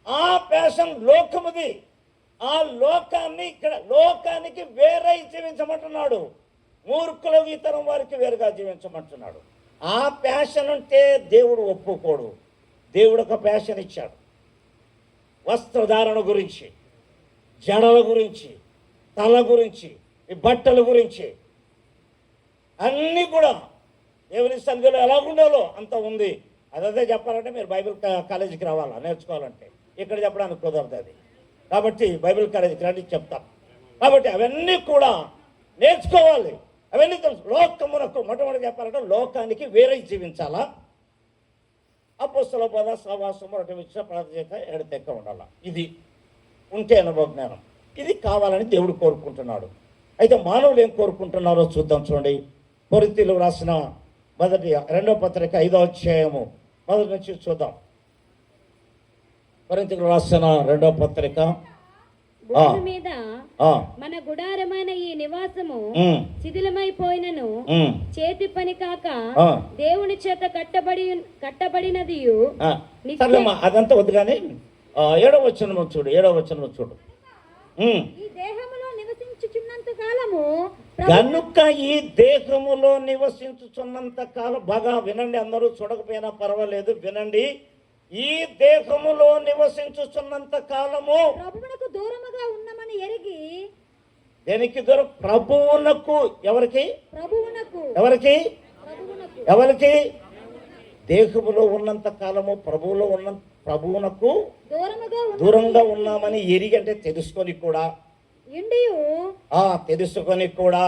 ఆ ప్యాషన్ లోకముది. ఆ లోకాన్ని ఇక్కడ లోకానికి వేరే జీవించమంటున్నాడు. మూర్ఖుల ఇతరం వారికి వేరుగా జీవించమంటున్నాడు. ఆ ప్యాషన్ అంటే దేవుడు ఒప్పుకోడు. దేవుడు ఒక ప్యాషన్ ఇచ్చాడు. వస్త్రధారణ గురించి, జడల గురించి, తల గురించి, ఈ బట్టల గురించి అన్నీ కూడా దేవుని సన్నిధిలో ఎలా ఉండాలో అంత ఉంది. అదే చెప్పాలంటే మీరు బైబిల్ కాలేజీకి రావాలా నేర్చుకోవాలంటే. ఇక్కడ చెప్పడానికి కుదరదు అది. కాబట్టి బైబిల్ కాలేజీకి రండి చెప్తాం. కాబట్టి అవన్నీ కూడా నేర్చుకోవాలి. అవన్నీ తెలుసు. లోకమునకు మొట్టమొదటి చెప్పాలంటే లోకానికి వేరే జీవించాలా, అపోస్తల బోధ సహవాసము అటు విషయ ప్రార్థన చేత ఎడతెక్క ఉండాలా. ఇది ఉంటే అనుభవ జ్ఞానం. ఇది కావాలని దేవుడు కోరుకుంటున్నాడు. అయితే మానవులు ఏం కోరుకుంటున్నారో చూద్దాం. చూడండి, కొరింథీయులకు రాసిన రెండవ పత్రిక 5వ అధ్యాయము మొదటి నుంచి చూద్దాం. కొరింథీయులకు రాసిన రెండవ పత్రిక భూమి మీద మన గుడారమైన ఈ నివాసము శిథిలమైపోయినను చేతి పని కాక దేవుని చేత కట్టబడినది. అదంతా వద్దు కానీ 7వ వచనం చూడు. 7వ వచనం చూడు. ఈ దేహములో నివసించుచున్నంత కాలము కనుక ఈ దేహములో నివసించుచున్నంత కాలం, బాగా వినండి, అందరూ చూడకపోయినా పర్వాలేదు, వినండి. ఈ దేహములో నివసించుచున్నంత కాలము ప్రభువునకు దూరముగా ఉన్నామని ఎరిగి. దేనికి దూరం? ప్రభువునకు. ఎవరికి? ప్రభువునకు. ఎవరికి? ఎవరికి? దేహములో ఉన్నంత కాలము ప్రభువునకు దూరంగా ఉన్నామని ఎరిగి, అంటే తెలుసుకొని కూడా, తెలుసుకొని కూడా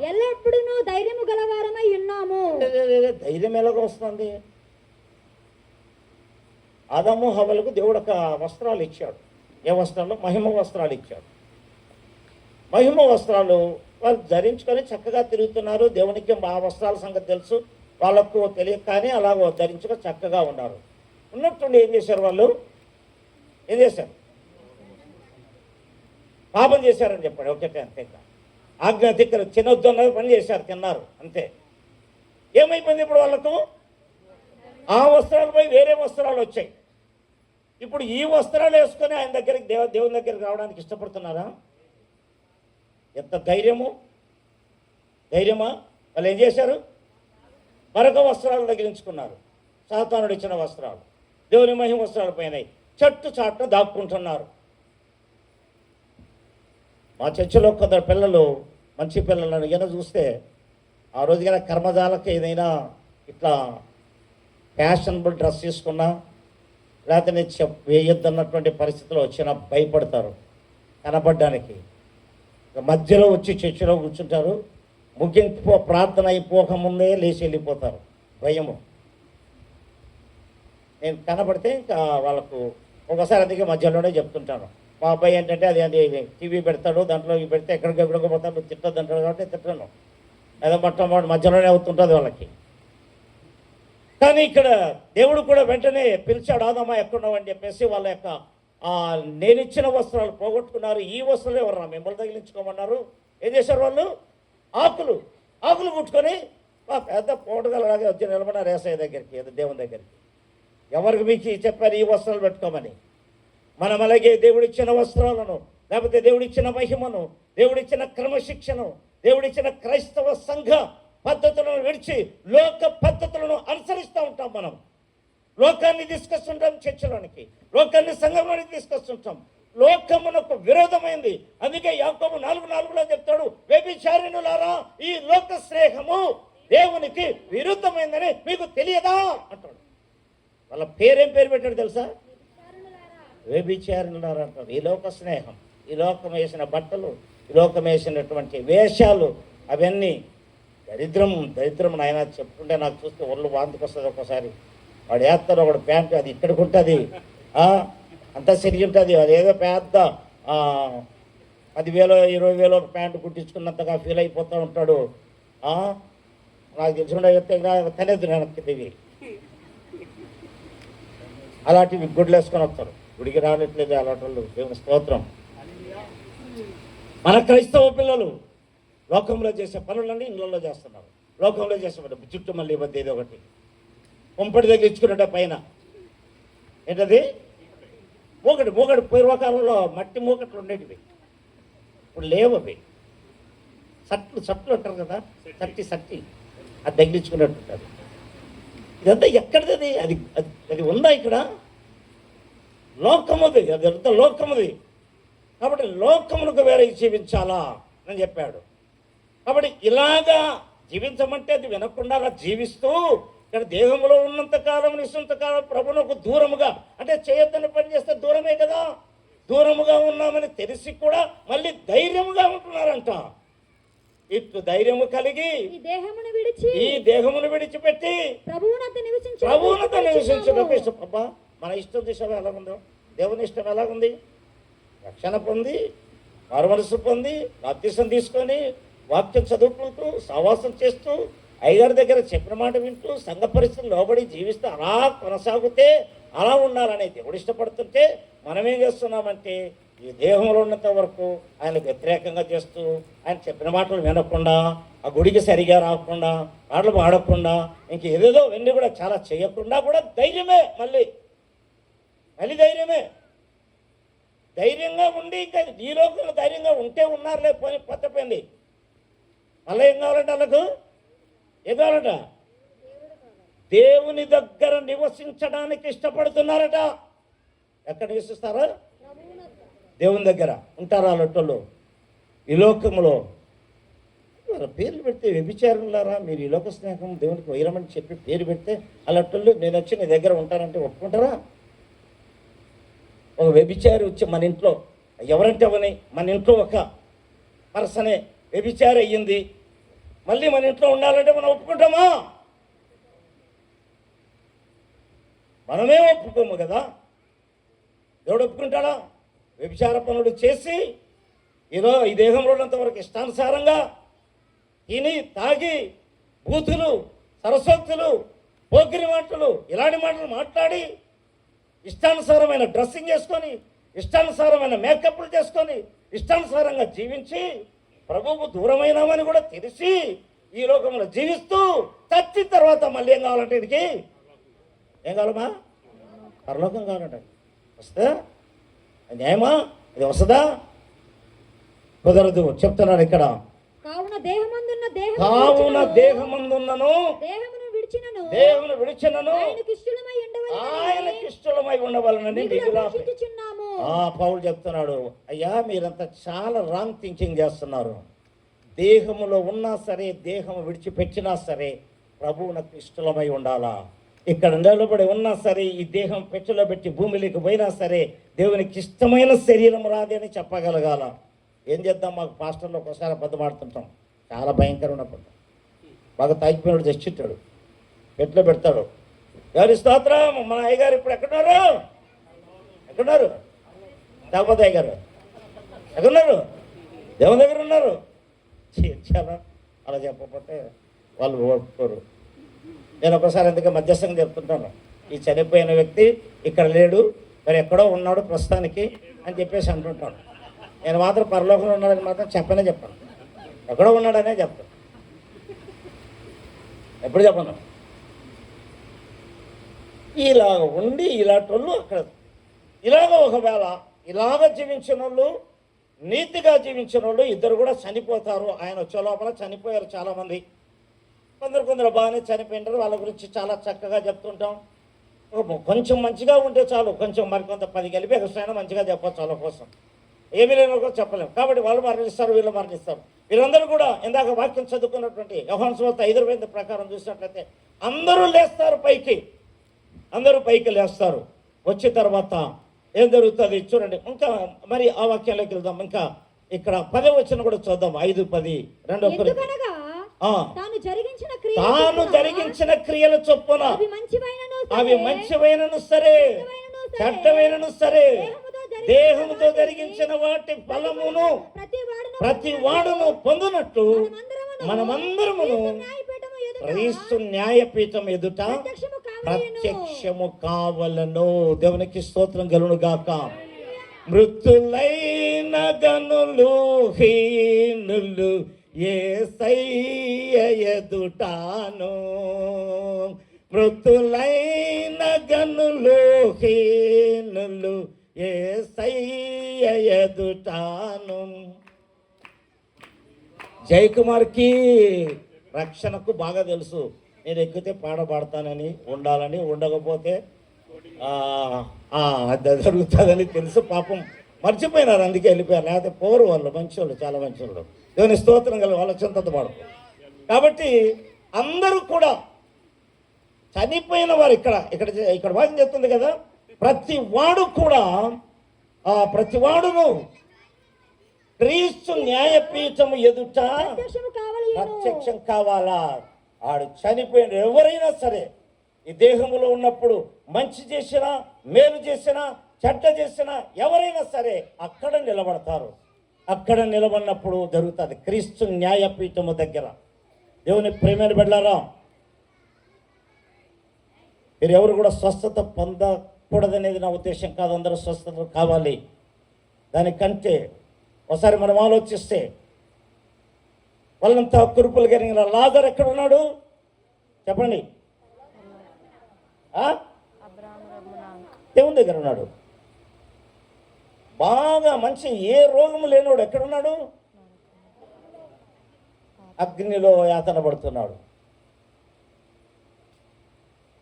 ఎల్లప్పుడూ ధైర్యము గలవారమై ఉన్నాము. ధైర్యం ఎలాగో వస్తుంది? ఆదాము హవ్వలకు దేవుడు ఒక వస్త్రాలు ఇచ్చాడు. ఏ వస్త్రాలు? మహిమ వస్త్రాలు ఇచ్చాడు. మహిమ వస్త్రాలు వాళ్ళు ధరించుకొని చక్కగా తిరుగుతున్నారు. దేవునికి ఆ వస్త్రాల సంగతి తెలుసు, వాళ్ళకు తెలియక కానీ అలాగ ధరించుకొని చక్కగా ఉన్నారు. ఉన్నట్టుండి ఏం చేశారు? వాళ్ళు ఏం చేశారు? పాపం చేశారని చెప్పాడు. ఒకటే, అంతే. ఆజ్ఞ తిక్కలు తినొద్దు అన్నది పని చేశారు, తిన్నారు, అంతే. ఏమైపోయింది ఇప్పుడు వాళ్ళకు? ఆ వస్త్రాలపై వేరే వస్త్రాలు వచ్చాయి. ఇప్పుడు ఈ వస్త్రాలు వేసుకొని ఆయన దగ్గరికి దేవుని దగ్గరికి రావడానికి ఇష్టపడుతున్నారా? ఎంత ధైర్యమా? వాళ్ళు ఏం చేశారు? మరొక వస్త్రాలు తగిలించుకున్నారు. సాతానుడు ఇచ్చిన వస్త్రాలు, దేవుని మహిమ వస్త్రాలు పోయినాయి. చాటున దాక్కుంటున్నారు. మా చర్చిలో కొందరు పిల్లలు, మంచి పిల్లలను ఏదైనా చూస్తే, ఆ రోజు కన్నా కర్మజాలకు ఏదైనా ఇట్లా ఫ్యాషనబుల్ డ్రెస్ తీసుకున్నా, లేకపోతే నేను వేయొద్దు అన్నటువంటి పరిస్థితిలో వచ్చినా భయపడతారు కనపడడానికి. మధ్యలో వచ్చి చర్చిలో కూర్చుంటారు. ముగింపు ప్రార్థన అయిపోకముందే లేచి వెళ్ళిపోతారు, భయము. నేను కనపడితే ఇంకా వాళ్ళకు ఒకసారి అందుకే మధ్యలోనే చెప్తుంటాను. మా అబ్బాయి ఏంటంటే అది టీవీ పెడతాడు, దాంట్లో ఇవి పెడితే ఎక్కడికి పోతాడు, తిట్టద్దు అంటాడు. కాబట్టి తిట్టను, ఏదో మొట్టమొదటి మధ్యలోనే అవుతుంటుంది వాళ్ళకి. కానీ ఇక్కడ దేవుడు కూడా వెంటనే పిలిచాడు, ఆదామా ఎక్కడున్నావు అని చెప్పేసి. వాళ్ళ యొక్క నేను ఇచ్చిన వస్త్రాలు పోగొట్టుకున్నారు. ఈ వస్త్రాలు ఎవరు మిమ్మల్ని తగిలించుకోమన్నారు? ఏం చేశారు వాళ్ళు? ఆకులు కుట్టుకొని పెద్ద పోటుగలలాగే వచ్చి నిలబడినారు ఏసయ్య దగ్గరికి, ఏదో దేవుని దగ్గరికి. ఎవరికి మీకు చెప్పారు ఈ వస్త్రాలు పెట్టుకోమని? మనం అలాగే దేవుడిచ్చిన వస్త్రాలను, లేకపోతే దేవుడిచ్చిన మహిమను, దేవుడిచ్చిన క్రమశిక్షను, దేవుడిచ్చిన క్రైస్తవ సంఘ పద్ధతులను విడిచి లోక పద్ధతులను అనుసరిస్తూ ఉంటాం. మనం లోకాన్ని తీసుకొస్తుంటాం చర్చలోనికి, లోకాన్ని సంఘంలోనికి తీసుకొస్తుంటాం. లోకమునకు విరోధమైంది. అందుకే యాకోబు 4:4 చెప్తాడు, వ్యభిచారిణులారా, ఈ లోక స్నేహము దేవునికి విరుద్ధమైందని మీకు తెలియదా అంటాడు. వాళ్ళ పేరేం పేరు పెట్టాడు తెలుసా? వ్యభిచారిణులారా అంటాడు. ఈ లోక స్నేహం, ఈ లోకం వేసిన బట్టలు, ఈ లోకం వేసినటువంటి వేషాలు, అవన్నీ దరిద్రం నాయన. చెప్పుకుంటే నాకు చూస్తే ఒళ్ళు వాంతికి వస్తుంది. ఒక్కోసారి వాడు వేస్తాడు ఒకడు ప్యాంటు, అది ఇక్కడికి ఉంటుంది, అంతా సరిగి ఉంటుంది. అదేదో పెద్ద 10,000 20,000 ప్యాంటు కుట్టించుకున్నంతగా ఫీల్ అయిపోతూ ఉంటాడు. నాకు తెలుసుకుంటే చెప్తే తనేది వెనక్కి దిగి అలాంటివి గుడ్లు వేసుకొని వస్తారు. గుడికి రావట్లేదు అలాంటి వాళ్ళు. దేవుని స్తోత్రం. మన క్రైస్తవ పిల్లలు లోకంలో చేసే పనులన్నీ ఇళ్ళల్లో చేస్తున్నారు. లోకంలో చేసే పనులు చుట్టూ మళ్ళీ ఇబ్బంది ఏదో ఒకటి కొంపటి దగ్గర ఇచ్చుకున్నట్టే పైన ఏంటది మూగడు పూర్వకాలంలో మట్టి మూకట్లు ఉండేటివి, ఇప్పుడు లేవు అవి. సట్లు అంటారు కదా, సట్టి అది తగిలించుకున్నట్టు ఉంటుంది. ఇదంతా ఎక్కడిది? అది ఉందా ఇక్కడ? లోకముది, అదంతా లోకముది. కాబట్టి లోకములకు వేరే జీవించాలా అని చెప్పాడు. కాబట్టి ఇలాగా జీవించమంటే అది వినకుండా అలా జీవిస్తూ ఇక్కడ దేహంలో ఉన్నంత కాలం నిశ్చంత కాలం ప్రభువునకు దూరముగా, అంటే చేయొద్దని పని చేస్తే దూరమే కదా, దూరముగా ఉన్నామని తెలిసి కూడా మళ్ళీ ధైర్యముగా ఉంటున్నారంట. ఇట్లు ధైర్యము కలిగి ఈ దేహమును విడిచిపెట్టి ప్రభువునతో నివసించుటకు ఇష్టపబ్బా. మన ఇష్టం దిశ ఎలా ఉందో, దేవుని ఇష్టం ఎలాగుంది? రక్షణ పొంది, మారుమనసు పొంది, బాప్తిసం తీసుకొని, వాక్యం చదువుకుంటూ, సహవాసం చేస్తూ, అయ్యగారి దగ్గర చెప్పిన మాట వింటూ, సంఘ పరిస్థితులు లోబడి జీవిస్తూ అలా కొనసాగితే, అలా ఉండాలని దేవుడు ఇష్టపడుతుంటే మనమేం చేస్తున్నామంటే ఈ దేహంలో ఉన్నంత వరకు ఆయనకు వ్యతిరేకంగా చేస్తూ, ఆయన చెప్పిన మాటలు వినకుండా, ఆ గుడికి సరిగా రాకుండా, పాటలు పాడకుండా, ఇంక ఏదేదో వెళ్ళి కూడా చాలా చేయకుండా కూడా ధైర్యమే, మళ్ళీ ధైర్యమే. ధైర్యంగా ఉండి ఇంకా ఈ లోకంలో ధైర్యంగా ఉంటే ఉన్నారులే, పోయి పత్తపోయింది. మళ్ళీ ఏం కావాలంటే వాళ్ళకు ఏం కావాలంట? దేవుని దగ్గర నివసించడానికి ఇష్టపడుతున్నారట. ఎక్కడ నివసిస్తారా? దేవుని దగ్గర ఉంటారా లొట్టలు? ఈ లోకంలో వాళ్ళ పేర్లు పెడితే వ్యభిచారులారా, మీరు ఈ లోక స్నేహం దేవునికి వైరమని చెప్పి పేరు పెడితే అలాంటి నేను వచ్చి నీ దగ్గర ఉంటానంటే ఒప్పుకుంటారా? ఒక వ్యభిచారి వచ్చి మన ఇంట్లో, ఎవరంటే అవని, మన ఇంట్లో ఒక పర్సనే వ్యభిచారి అయ్యింది, మళ్ళీ మన ఇంట్లో ఉండాలంటే మనం ఒప్పుకుంటామా? మనమే ఒప్పుకోము కదా. దేవుడు ఒప్పుకుంటాడా? వ్యభిచార పనులు చేసి ఈ దేహంలో ఉన్నంత వరకు ఇష్టానుసారంగా తిని తాగి బూతులు, సరస్వతులు, పోకిరి మాటలు, ఇలాంటి మాటలు మాట్లాడి, ఇష్టానుసారమైన డ్రెస్సింగ్ చేసుకొని, ఇష్టానుసారమైన మేకప్లు చేసుకొని, ఇష్టానుసారంగా జీవించి ప్రభువుకు దూరమైనామని కూడా తెలిసి ఈ లోకంలో జీవిస్తూ చచ్చిన తర్వాత మళ్ళీ ఏం కావాలంటే వీడికి ఏం కావాలమ్మా? పరలోకం కావాలంట. వస్తే న్యాయమా? ఇది వస్తుందా? కుదరదు. చెప్తున్నాను ఇక్కడ. కావున దేహమందున్నను దేవుని విడిచినను ఆయనకి ఇష్టమై ఉండవాలని పౌలు చెప్తున్నాడు. అయ్యా, మీరంతా చాలా రాంగ్ థింకింగ్ చేస్తున్నారు. దేహములో ఉన్నా సరే, దేహం విడిచిపెట్టినా సరే ప్రభువునకు ఇష్టమై ఉండాలా. ఇక్కడ నిలబడి ఉన్నా సరే, ఈ దేహం పెట్టులో పెట్టి భూమిలోకి పోయినా సరే దేవునికి ఇష్టమైన శరీరం రాది అని చెప్పగలగాల. ఏం చేద్దాం? మాకు పాస్టర్లో ఒకసారి అబద్ధమాడుతుంటాం, చాలా భయంకరం ఉన్నప్పుడు. బాగా తాగిపోయినాడు, తెచ్చిట్టాడు, పెట్టులో పెడతాడు. ఎవరి స్తోత్రం! మన అయ్యగారు ఇప్పుడు ఎక్కడున్నారు? తాగపోతే అయ్యగారు ఎక్కడున్నారు? దేవుని దగ్గర ఉన్నారు. చాలా అలా చెప్పకపోతే వాళ్ళు ఓడుకోరు. నేను ఒకసారి ఎందుకు మధ్యస్థంగా చెప్తుంటాను, ఈ చనిపోయిన వ్యక్తి ఇక్కడ లేడు, మరి ఎక్కడో ఉన్నాడు ప్రస్తుతానికి అని చెప్పేసి అంటుంటాను. నేను మాత్రం పరలోకంలో ఉన్నాడని మాత్రం చెప్పనే చెప్పాను, ఎక్కడో ఉన్నాడనే చెప్తాను, ఎప్పుడు చెప్పను. ఇలాగ ఉండి ఇలాంటి వాళ్ళు అక్కడ ఇలాగ ఒకవేళ ఇలాగ జీవించిన వాళ్ళు, నీతిగా జీవించిన వాళ్ళు ఇద్దరు కూడా చనిపోతారు. ఆయన వచ్చే లోపల చనిపోయారు చాలామంది. కొందరు బాగానే చనిపోయినారు. వాళ్ళ గురించి చాలా చక్కగా చెప్తుంటాం. కొంచెం మంచిగా ఉంటే చాలు, కొంచెం మరికొంత 10 కలిపి ఎక్స్ట్రా మంచిగా చెప్పచ్చు వాళ్ళ కోసం. ఏమీ లేని కూడా చెప్పలేము. కాబట్టి వాళ్ళు మరణిస్తారు, వీళ్ళు మరణిస్తారు. వీళ్ళందరూ కూడా ఇందాక వాక్యం చదువుకున్నటువంటి యోహాను సువార్త 5:20 ప్రకారం చూసినట్లయితే అందరూ లేస్తారు పైకి, అందరూ పైకి లేస్తారు. వచ్చిన తర్వాత ఏం జరుగుతుంది చూడండి. ఇంకా మరి ఆ వాక్యాల్లోకి వెళ్దాం. ఇంకా ఇక్కడ 10వ వచనం కూడా చూద్దాం. 5:10 రెండో తాను జరిగించిన క్రియల చొప్పున అవి మంచివైనను సరే, చెడ్డమైనను సరే, దేహముతో జరిగించిన వాటి ఫలమును ప్రతి వాడును పొందునట్టు మనమందరమును క్రీస్తు న్యాయపీఠం ఎదుట ప్రత్యక్షము కావలను. దేవునికి స్తోత్రం కలుగును గాక. మృతులైన గనులు హీనులు యేసయ్య ఎదుటాను, మృతులైన గనులు హీనులు యేసయ్య ఎదుటాను. జయకుమార్కి రక్షణకు బాగా తెలుసు, నేను ఎక్కితే పాడబడతానని, ఉండాలని, ఉండకపోతే అది జరుగుతుందని తెలుసు, పాపం మర్చిపోయినారు, అందుకే వెళ్ళిపోయారు. లేకపోతే పోరు వాళ్ళు, మంచోళ్ళు, చాలా మంచోళ్ళు. దేవుని స్తోత్రం కల వాళ్ళ చింతత పడకు. కాబట్టి అందరూ కూడా చనిపోయిన వారు ఇక్కడ వాక్యం చెప్తుంది కదా, ప్రతి వాడు కూడా ప్రతి వాడును క్రీస్తు న్యాయపీఠము ఎదుట ప్రత్యక్షం కావాలా. ఆడు చనిపోయిన ఎవరైనా సరే ఈ దేహంలో ఉన్నప్పుడు మంచి చేసినా, మేలు చేసినా, చెడ్డ చేసినా ఎవరైనా సరే అక్కడ నిలబడతారు. అక్కడ నిలబడినప్పుడు జరుగుతుంది క్రీస్తు న్యాయపీఠము దగ్గర. దేవుని ప్రేమైన బిడ్డలారా, మీరు ఎవరు కూడా స్వస్థత పొందకూడదనేది నా ఉద్దేశం కాదు. అందరూ స్వస్థత కావాలి. దానికంటే ఒకసారి మనం ఆలోచిస్తే, వాళ్ళంతా కురుపులు కలిగిన లాజరు ఎక్కడ ఉన్నాడు చెప్పండి? దేవుని దగ్గర ఉన్నాడు. బాగా మంచి ఏ రోగము లేనివాడు ఎక్కడున్నాడు? అగ్నిలో యాతన పడుతున్నాడు.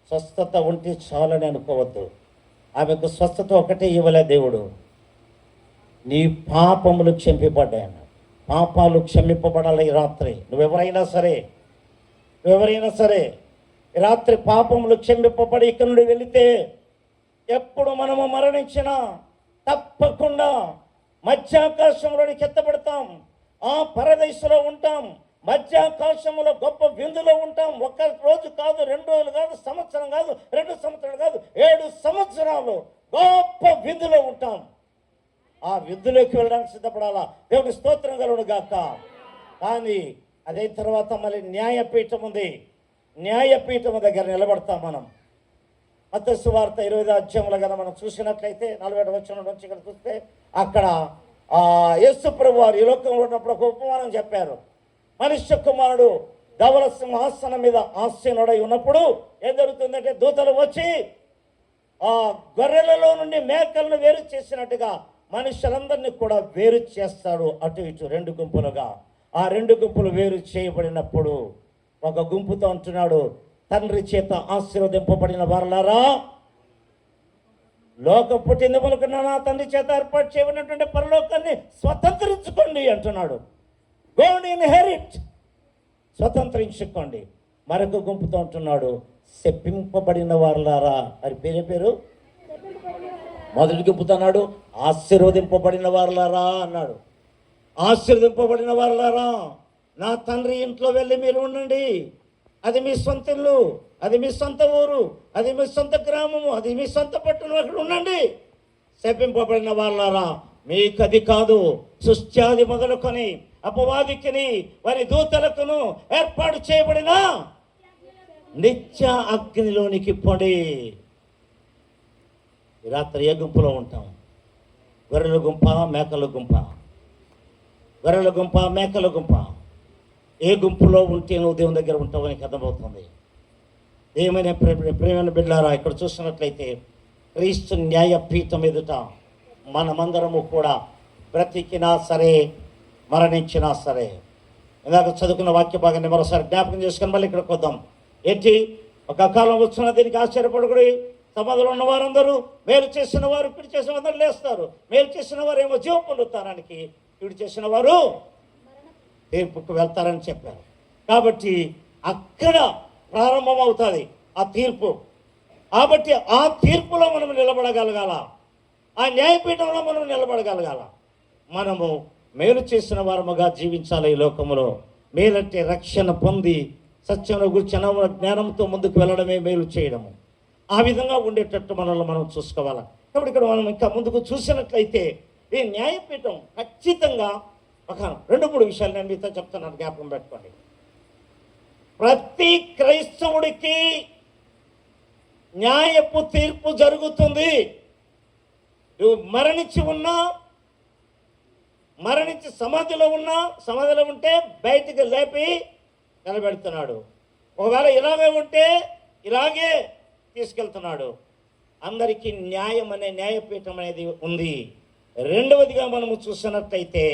స్వస్థత ఉంటే చాలని అనుకోవద్దు. ఆమెకు స్వస్థత ఒకటే ఇవ్వలే దేవుడు. నీ పాపములు క్షమింపబడ్డాయన్న. పాపాలు క్షమింపబడాలి ఈ రాత్రి. నువ్వెవరైనా సరే ఈ రాత్రి పాపములు క్షమింపబడి ఇక్కడ నుండి వెళితే, ఎప్పుడు మనము మరణించినా తప్పకుండా మధ్యాకాశంలోనికి ఎత్తబడతాం. ఆ పరదేశంలో ఉంటాం. మధ్యాకాశంలో గొప్ప విందులో ఉంటాం. ఒక రోజు కాదు, 2 రోజులు కాదు, సంవత్సరం కాదు, 2 సంవత్సరాలు కాదు, 7 సంవత్సరాలు గొప్ప విందులో ఉంటాం. ఆ విందులోకి వెళ్ళడానికి సిద్ధపడాలా. దేవుని స్తోత్రం కలుగును గాక. కానీ అదే తర్వాత మళ్ళీ న్యాయపీఠం ఉంది. న్యాయపీఠం దగ్గర నిలబడతాం మనం. మత్తయి సువార్త 20వ అధ్యాయంలో కనుక మనం చూసినట్లయితే 40వ వచనం నుంచి ఇక్కడ చూస్తే, అక్కడ యేసు ప్రభువు వారు ఈ లోకంలో ఉన్నప్పుడు ఒక ఉపమానం చెప్పారు. మనుష్య కుమారుడు ధవల సింహాసనం మీద ఆసీనుడై ఉన్నప్పుడు ఏం జరుగుతుందంటే, దూతలు వచ్చి ఆ గొర్రెలలో నుండి మేకలను వేరు చేసినట్టుగా మనుషులందరినీ కూడా వేరు చేస్తాడు. అటు ఇటు 2 గుంపులుగా. ఆ 2 గుంపులు వేరు చేయబడినప్పుడు ఒక గుంపుతో అంటున్నాడు, తండ్రి చేత ఆశీర్వదింపబడిన వారలారా, లోకం పుట్టింది మొదలుకున్న నా తండ్రి చేత ఏర్పాటు చేయబడినటువంటి పరలోకాన్ని స్వతంత్రించుకోండి అంటున్నాడు. గో ఇన్హెరిట్, స్వతంత్రించుకోండి. మరొక గుంపుతో అంటున్నాడు, శపింపబడిన వారలారా. అది పేరు మొదటి గుంపుతో అన్నాడు, ఆశీర్వదింపబడిన వారలారా అన్నాడు. ఆశీర్వదింపబడిన వారలారా, నా తండ్రి ఇంట్లో వెళ్ళి మీరు ఉండండి. అది మీ సొంత ఇల్లు, అది మీ సొంత ఊరు, అది మీ సొంత గ్రామము, అది మీ సొంత పట్టణం, అక్కడ ఉండండి. శపింపబడిన వాళ్ళారా, మీకు అది కాదు. సృష్ట్యాది మొదలుకొని అపవాదికిని వారి దూతలకును ఏర్పాటు చేయబడిన నిత్య అగ్నిలోనికి పొడి. రాత్రి ఏ గుంపులో ఉంటాం? గొర్రెల గుంప, మేకల గుంప? గొర్రెల గుంప, మేకల గుంప? ఏ గుంపులో ఉంటే నువ్వు దేవుని దగ్గర ఉంటావని అర్థమవుతుంది. ఏమైనా ప్రేమైన బిడ్డలారా, ఇక్కడ చూసినట్లయితే క్రీస్తు న్యాయపీఠం ఎదుట మనమందరము కూడా బ్రతికినా సరే, మరణించినా సరే. ఇందాక చదువుకున్న వాక్య భాగాన్ని మరోసారి జ్ఞాపకం చేసుకొని మళ్ళీ ఇక్కడికి వద్దాం. ఏంటి? ఒక కాలం వచ్చిన దీనికి ఆశ్చర్యపడకూడదు. సమాధిలో ఉన్న వారందరూ, మేలు చేసిన వారు, పిడి చేసిన వారు లేస్తారు. మేలు చేసిన వారు ఏమో జీవం పొందుతారానికి, పిడి చేసిన వారు తీర్పుకు వెళ్తారని చెప్పారు. కాబట్టి అక్కడ ప్రారంభమవుతుంది ఆ తీర్పు. కాబట్టి ఆ తీర్పులో మనం నిలబడగలగాల, ఆ న్యాయపీఠంలో మనం నిలబడగలగాల. మనము మేలు చేసిన వారముగా జీవించాలి ఈ లోకంలో. మేలంటే రక్షణ పొంది సత్యంలో గురించి జ్ఞానంతో ముందుకు వెళ్ళడమే మేలు చేయడము. ఆ విధంగా ఉండేటట్టు మనల్ని మనం చూసుకోవాలి. కాబట్టి ఇక్కడ మనం ఇంకా ముందుకు చూసినట్లయితే ఈ న్యాయపీఠం ఖచ్చితంగా ఒక 2-3 విషయాలు నేను మీతో చెప్తున్నాను, జ్ఞాపకం పెట్టుకోండి. ప్రతి క్రైస్తవుడికి న్యాయపు తీర్పు జరుగుతుంది. నువ్వు మరణించి సమాధిలో ఉంటే బయటికి లేపి నిలబెడుతున్నాడు. ఒకవేళ ఇలాగే ఉంటే ఇలాగే తీసుకెళ్తున్నాడు. అందరికీ న్యాయం అనే న్యాయపీఠం అనేది ఉంది. రెండవదిగా మనము చూసినట్లయితే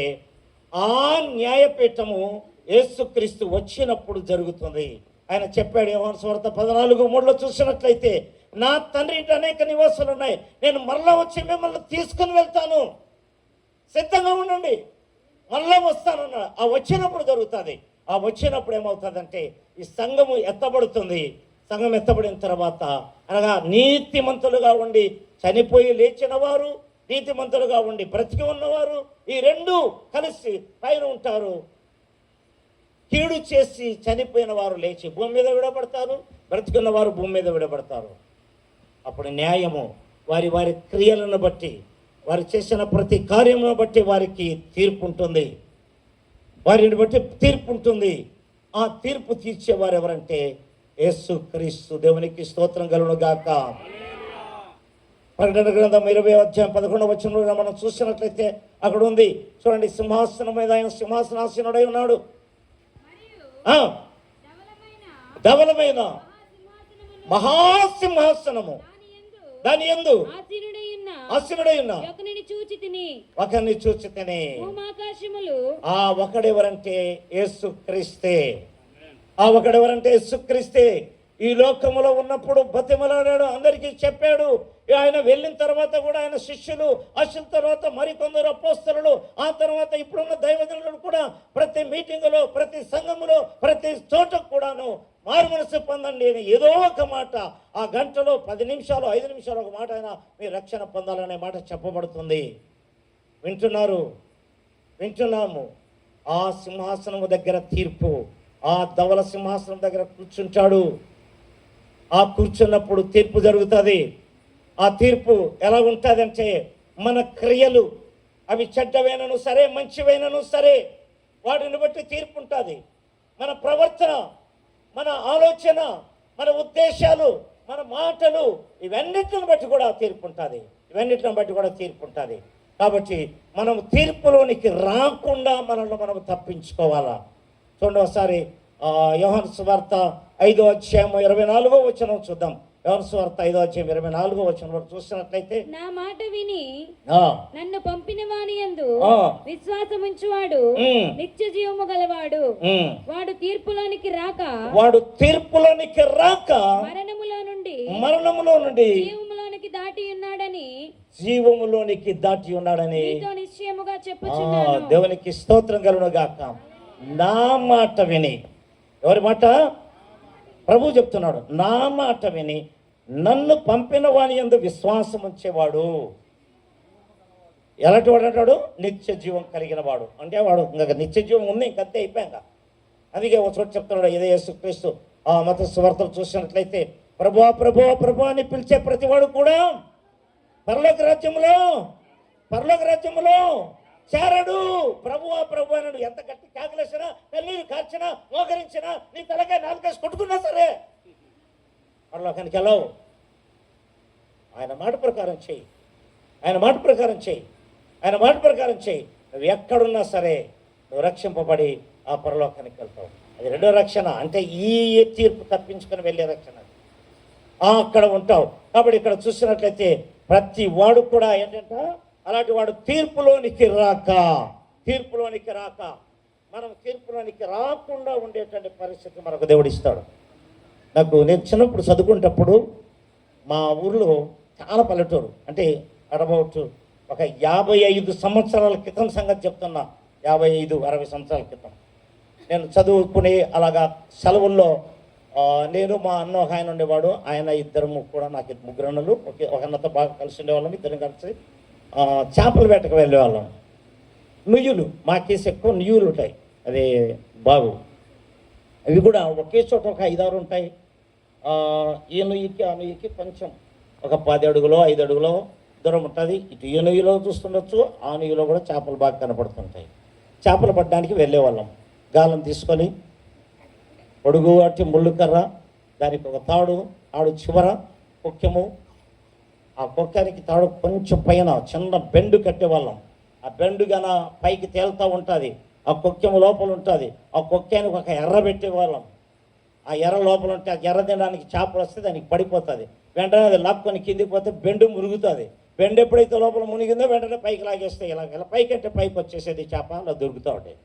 ఆ న్యాయపీఠము యేసుక్రీస్తు వచ్చినప్పుడు జరుగుతుంది. ఆయన చెప్పాడు, యోహాను సువార్త 14:3 చూసినట్లయితే, నా తండ్రి ఇంటి అనేక నివాసాలు ఉన్నాయి, నేను మరలా వచ్చి మిమ్మల్ని తీసుకుని వెళ్తాను, సిద్ధంగా ఉండండి, మరలా వస్తానన్నాడు. ఆ వచ్చినప్పుడు జరుగుతుంది. ఆ వచ్చినప్పుడు ఏమవుతుందంటే ఈ సంఘము ఎత్తబడుతుంది. సంఘం ఎత్తబడిన తర్వాత అనగా నీతిమంతులుగా ఉండి చనిపోయి లేచిన వారు, నీతిమంతులుగా ఉండి బ్రతికి ఉన్నవారు, ఈ రెండు కలిసి పైన ఉంటారు. కీడు చేసి చనిపోయిన వారు లేచి భూమి మీద విడబడతారు, బ్రతికున్న వారు భూమి మీద విడబడతారు. అప్పుడు న్యాయము వారి వారి క్రియలను బట్టి, వారు చేసిన ప్రతి కార్యమును బట్టి వారికి తీర్పు ఉంటుంది, వారిని బట్టి తీర్పు ఉంటుంది. ఆ తీర్పు తీర్చేవారు ఎవరంటే యేసు క్రీస్తు. దేవునికి స్తోత్రం కలుగును గాక. ప్రకటన గ్రంథం 20:11 మనం చూసినట్లయితే అక్కడ ఉంది చూడండి, సింహాసనం మీద ఆయన సింహాసనాసీనుడై ఉన్నాడు. ధవలమైన మహాసింహాసనము, దాని యందు ఆసీనుడై ఉన్న ఒకరిని చూచి తిని. ఆ ఒకడెవరంటే యేసు క్రీస్తే. ఆ ఒకడెవరంటే యేసు క్రీస్తే. ఈ లోకములో ఉన్నప్పుడు బతిమలాడాడు, అందరికీ చెప్పాడు. ఆయన వెళ్ళిన తర్వాత కూడా ఆయన శిష్యులు, శిష్యుల తర్వాత మరికొందరు అపోస్తలులు, ఆ తర్వాత ఇప్పుడున్న దైవజనులు కూడా ప్రతి మీటింగులో, ప్రతి సంఘములో, ప్రతి చోట కూడాను మారు మనసు పొందండి అని ఏదో ఒక మాట, ఆ గంటలో 10 నిమిషాలు 5 నిమిషాలు ఒక మాట అయినా మీ రక్షణ పొందాలనే మాట చెప్పబడుతుంది. వింటున్నారు, వింటున్నాము. ఆ సింహాసనము దగ్గర తీర్పు, ఆ ధవల సింహాసనం దగ్గర కూర్చుంటాడు. ఆ కూర్చున్నప్పుడు తీర్పు జరుగుతుంది. ఆ తీర్పు ఎలా ఉంటుందంటే మన క్రియలు అవి చెడ్డవైనను సరే, మంచివైనను సరే, వాటిని బట్టి తీర్పు ఉంటుంది. మన ప్రవర్తన, మన ఆలోచన, మన ఉద్దేశాలు, మన మాటలు, ఇవన్నిటిని బట్టి కూడా తీర్పు ఉంటుంది. ఇవన్నిటిని బట్టి కూడా తీర్పు ఉంటుంది. కాబట్టి మనం తీర్పులోనికి రాకుండా మనల్ని మనం తప్పించుకోవాలా. చూడండి ఒకసారి యోహాను సువార్త 5:24 చూద్దాం. యోహాను సువార్త 5:24 చూసినట్లయితే, నా మాట విని నన్ను పంపిన వాని యందు విశ్వాసముంచువాడు నిత్య జీవము గలవాడు, వాడు తీర్పులోనికి రాక మరణములో నుండి జీవములోనికి దాటి ఉన్నాడని నిశ్చయముగా చెప్పుచున్నాను. దేవునికి స్తోత్రం కలుగును గాక. నా మాట విని, ఎవరి మాట? ప్రభు చెప్తున్నాడు. నా మాట విని నన్ను పంపిన వాని యందు విశ్వాసం ఉంచేవాడు ఎలాంటి వాడు అంటాడు? నిత్య జీవం కలిగిన వాడు. అంటే వాడు ఇంకా నిత్య జీవం ఉంది, ఇంకంతే అయిపోయాక. అందుకే ఒక చోట చెప్తున్నాడు, ఇదే యేసుక్రీస్తు మత సువార్తలు చూసినట్లయితే, ప్రభువా ప్రభువా ప్రభువా అని పిలిచే ప్రతివాడు కూడా పరలోక రాజ్యములో చేరడు. ప్రభువా ప్రభు అన్నాడు. ఎంత గట్టి కేకలేసినా, కన్నీరు కార్చినా, మోకరించినా, నీ తలకాయ 4 కొట్టుకున్నా సరే పరలోకానికి వెళ్ళవు. ఆయన మాట ప్రకారం చెయ్యి, ఆయన మాట ప్రకారం చెయ్యి, ఆయన మాట ప్రకారం చెయ్యి. నువ్వు ఎక్కడున్నా సరే నువ్వు రక్షింపబడి ఆ పరలోకానికి వెళ్తావు. అది రెండో రక్షణ. అంటే ఈ తీర్పు తప్పించుకొని వెళ్ళే రక్షణ. అక్కడ ఉంటావు. కాబట్టి ఇక్కడ చూసినట్లయితే ప్రతి వాడు కూడా ఏంటంటే అలాంటి వాడు తీర్పులోనికి రాక మనం తీర్పులోనికి రాకుండా ఉండేటువంటి పరిస్థితి మనకు దేవుడిస్తాడు. నేను చిన్నప్పుడు చదువుకునేటప్పుడు మా ఊర్లో చాలా పల్లెటూరు, అంటే అడబౌట్ ఒక 55 సంవత్సరాల క్రితం సంగతి చెప్తున్నా. 55-60 సంవత్సరాల క్రితం నేను చదువుకుని అలాగా సెలవుల్లో నేను మా అన్న ఒక ఆయన ఉండేవాడు. ఆయన ఇద్దరు కూడా, నాకు 3 అన్నలు, ఒక అన్నతో బాగా కలిసి ఉండేవాళ్ళం. ఇద్దరం కలిసి చేపల వేటకు వెళ్ళేవాళ్ళం. నుయ్యులు, మాకేసి ఎక్కువ నుయ్యులు ఉంటాయి, అదే బాగు. అవి కూడా ఒకే చోట ఒక 5-6 ఉంటాయి. ఈ నుయ్యికి ఆ నుయ్యికి కొంచెం ఒక 10 అడుగులో 5 అడుగులో దూరం ఉంటుంది. ఇటు ఈ నుయ్యిలో చూస్తుండొచ్చు, ఆ నుయ్యిలో కూడా చేపలు బాగా కనపడుతుంటాయి. చేపలు పట్టడానికి వెళ్ళేవాళ్ళం. గాలం తీసుకొని పొడుగు అట్టి ముళ్ళు కర్ర, దానికి ఒక తాడు చివర కొక్కెము, ఆ కొక్కానికి తాడు కొంచెం పైన చిన్న బెండు కట్టేవాళ్ళం. ఆ బెండు గన పైకి తేలుతూ ఉంటుంది, ఆ కొక్కెము లోపల ఉంటుంది. ఆ కొక్కానికి ఒక ఎర్ర పెట్టేవాళ్ళం. ఆ ఎర్ర లోపల ఉంటే ఆ ఎర్ర తినడానికి చేపలు వస్తే దానికి పడిపోతుంది. వెంటనే అది లాక్కొని కిందికి పోతే బెండు మురుగుతుంది. బెండు ఎప్పుడైతే లోపల మునిగిందో వెంటనే పైకి లాగేస్తే ఇలా పైకి అంటే పైకి వచ్చేసేది చేప, అలా దొరుకుతూ ఉంటాయి.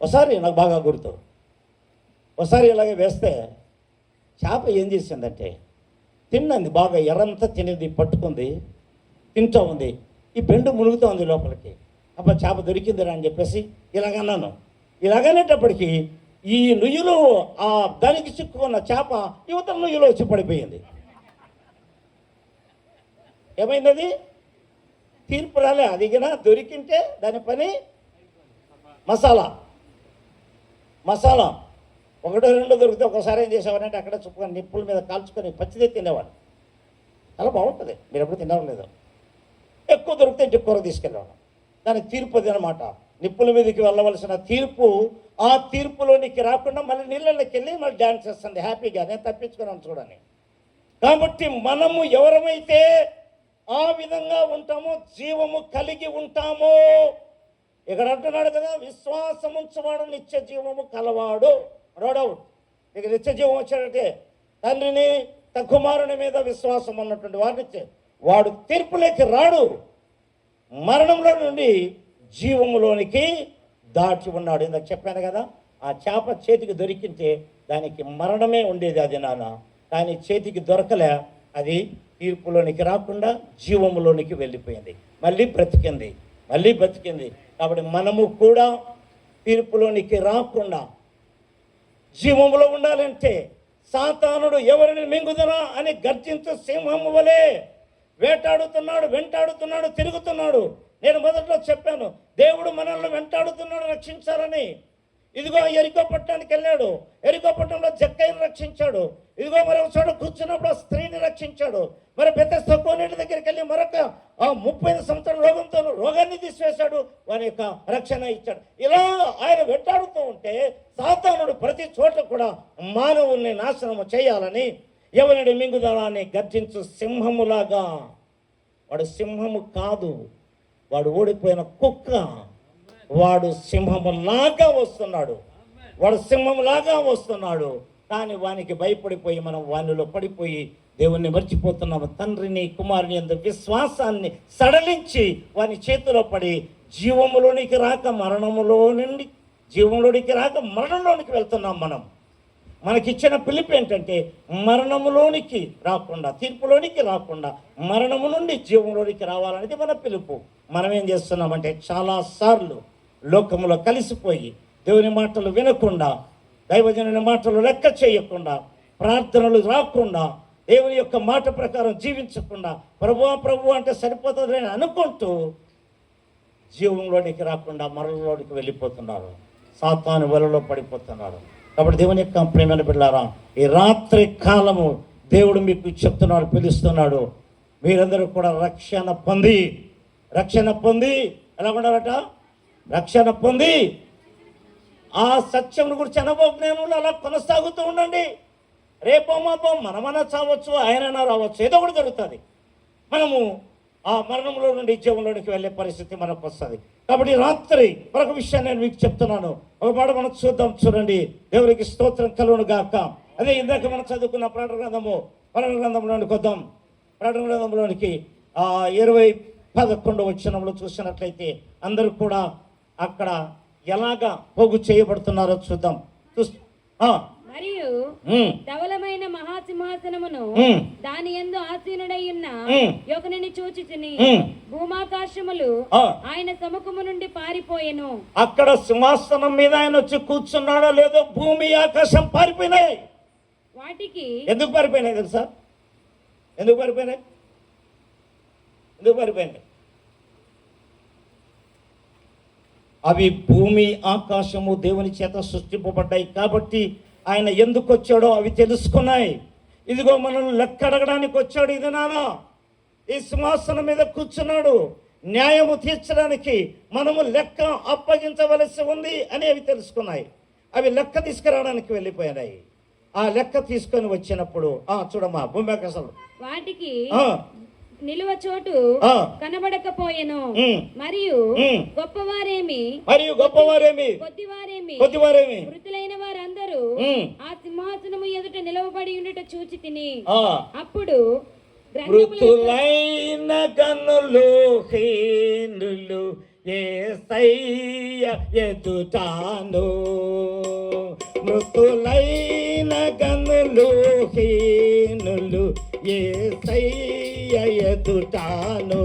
ఒకసారి నాకు బాగా గుర్తు, ఒకసారి ఇలాగే వేస్తే చేప ఏం చేసిందంటే తిన్నది బాగా ఎర్రంతా తినేది పట్టుకుంది, తింటూ ఉంది. ఈ బెండు మునుగుతూ ఉంది లోపలికి. అబ్బా చేప దొరికిందిరా అని చెప్పేసి ఇలాగన్నాను. ఇలాగనేటప్పటికీ ఈ నుయ్యిలో ఆ దానికి చిక్కుకున్న చేప యువతల నుయ్యిలో వచ్చి పడిపోయింది. ఏమైంది? అది తీర్పు రాలే. అది గినా దొరికింటే దాని పని మసాలా ఒకటో రెండో దొరికితే ఒకసారి ఏం చేసేవారంటే అక్కడ చుట్టుకొని నిప్పుల మీద కాల్చుకొని పచ్చిదే తినేవాడు. చాలా బాగుంటుంది. మీరు ఎప్పుడు తినడం లేదు. ఎక్కువ దొరికితే ఇంటి కూర తీసుకెళ్ళేవాడు. దానికి తీర్పు అది అనమాట. నిప్పుల మీదకి వెళ్ళవలసిన తీర్పు ఆ తీర్పులోనికి రాకుండా మళ్ళీ నీళ్ళకి వెళ్ళి మళ్ళీ డ్యాన్స్ చేస్తుంది హ్యాపీగా. నేను తప్పించుకున్నాను చూడండి. కాబట్టి మనము ఎవరమైతే ఆ విధంగా ఉంటామో, జీవము కలిగి ఉంటామో, ఇక్కడ అంటున్నాడు కదా, విశ్వాసం ఉంచువాడు నిత్య జీవము కలవాడు. రోడౌట్ ఇక నిత్య జీవం వచ్చాడంటే తండ్రిని తన కుమారుని మీద విశ్వాసం ఉన్నటువంటి వాడిని వాడు తీర్పులోకి రాడు, మరణంలో నుండి జీవములోనికి దాటి ఉన్నాడు. ఇందాక చెప్పాను కదా, ఆ చేప చేతికి దొరికింటే దానికి మరణమే ఉండేది అది నాన్న. కానీ చేతికి దొరకలే, అది తీర్పులోనికి రాకుండా జీవములోనికి వెళ్ళిపోయింది. మళ్ళీ బ్రతికింది. కాబట్టి మనము కూడా తీర్పులోనికి రాకుండా జీవములో ఉండాలంటే సాతానుడు ఎవరిని మింగుదనా అని గర్జించు సింహము వలె వెంటాడుతున్నాడు, తిరుగుతున్నాడు. నేను మొదట్లో చెప్పాను, దేవుడు మనల్ని వెంటాడుతున్నాడు రక్షించాలని. ఇదిగో ఎరికో పట్టణానికి వెళ్ళాడు, ఎరికో పట్టణంలో జక్కయ్యను రక్షించాడు. ఇదిగో మరొక చోట కూర్చున్నప్పుడు ఆ స్త్రీని రక్షించాడు. మరి బెతెస్దా కోనేటి దగ్గరికి వెళ్ళి మరొక 35 సంవత్సరాల రోగాన్ని తీసివేశాడు, వారి యొక్క రక్షణ ఇచ్చాడు. ఇలా ఆయన వెంటాడుతూ ఉంటే సాతానుడు ప్రతి చోట కూడా మానవుల్ని నాశనము చేయాలని ఎవరిని మింగుదలాన్ని గర్జించు సింహములాగా. వాడు సింహము కాదు, వాడు ఓడిపోయిన కుక్క. వాడు సింహములాగా వస్తున్నాడు. కానీ వానికి భయపడిపోయి మనం వానిలో పడిపోయి దేవుణ్ణి మర్చిపోతున్నాము. తండ్రిని కుమారుని యందు విశ్వాసాన్ని సడలించి వాని చేతిలో పడి జీవములోనికి రాక మరణంలోనికి వెళ్తున్నాం. మనకిచ్చిన పిలుపు ఏంటంటే మరణములోనికి రాకుండా, తీర్పులోనికి రాకుండా, మరణము నుండి జీవంలోనికి రావాలనేది మన పిలుపు. మనం ఏం చేస్తున్నామంటే చాలాసార్లు లోకములో కలిసిపోయి దేవుని మాటలు వినకుండా, దైవజనుని మాటలు లెక్క చేయకుండా, ప్రార్థనలు రాకుండా, దేవుని యొక్క మాట ప్రకారం జీవించకుండా, ప్రభు అంటే సరిపోతుంది అని అనుకుంటూ జీవంలోనికి రాకుండా మరణంలోనికి వెళ్ళిపోతున్నారు. సాతాను వలలో పడిపోతున్నారు. కాబట్టి దేవుని యొక్క ప్రేమను బిడ్డలారా, ఈ రాత్రి కాలము దేవుడు మీకు చెప్తున్నాడు, పిలుస్తున్నాడు. మీరందరూ కూడా రక్షణ పొంది ఎలా ఉండాలట? రక్షణ పొంది ఆ సత్యం గురించి అనుభవ జ్ఞానంలో అలా కొనసాగుతూ ఉండండి. రేపో మాపో మనమన్నా చావచ్చు, ఆయనైనా రావచ్చు, ఏదో ఒకటి జరుగుతుంది. మనము ఆ మరణంలో నుండి జీవంలోనికి వెళ్ళే పరిస్థితి మనకు వస్తుంది. కాబట్టి రాత్రి మరొక విషయాన్ని నేను మీకు చెప్తున్నాను. ఒక మాట మనం చూడండి. దేవునికి స్తోత్రం కలుగును గాక. అదే ఇందాక మనం చదువుకున్న ప్రకటన గ్రంథంలోనికి వద్దాం. ప్రకటన గ్రంథంలోనికి 20:11 వచనంలో చూసినట్లయితే అందరూ కూడా అక్కడ ఎలాగా పోగు చేయబడుతున్నారో చూద్దాం. మరియు ధవలమైన మహాసింహాసనమును దాని యందు ఆసీనుడై ఉన్న యొకనిని చూచితిని. భూమాకాశములు ఆయన సముఖము నుండి పారిపోయెను. అక్కడ సింహాసనం మీద ఆయన వచ్చి కూర్చున్నాడో లేదో భూమి ఆకాశం పారిపోయినాయి. వాటికి ఎందుకు పారిపోయినాయి తెలుసా? ఎందుకు పారిపోయినాయి? అవి భూమి ఆకాశము దేవుని చేత సృష్టింపబడ్డాయి కాబట్టి ఆయన ఎందుకు వచ్చాడో అవి తెలుసుకున్నాయి. ఇదిగో మనల్ని లెక్క అడగడానికి వచ్చాడు. ఇది నానా ఈ సింహాసనం మీద కూర్చున్నాడు, న్యాయము తీర్చడానికి మనము లెక్క అప్పగించవలసి ఉంది అని అవి తెలుసుకున్నాయి. అవి లెక్క తీసుకురావడానికి వెళ్ళిపోయినాయి. ఆ లెక్క తీసుకొని వచ్చినప్పుడు చూడమ్మా, భూమి ఆకాశంలో వాటికి నిలువ చోటు కనబడకపోయెను. మరియు గొప్పవారేమి కొద్దివారేమి మృతులైన వారందరూ ఆ సింహాసనము ఎదుట నిలవబడి ఉండుట చూచి తిని. అప్పుడు మృతులైన గనులు హీనులు యేసయ్య ఎదుటాను, మృతులైన గనులు హీనులు యేసయ్య ఎదుటాను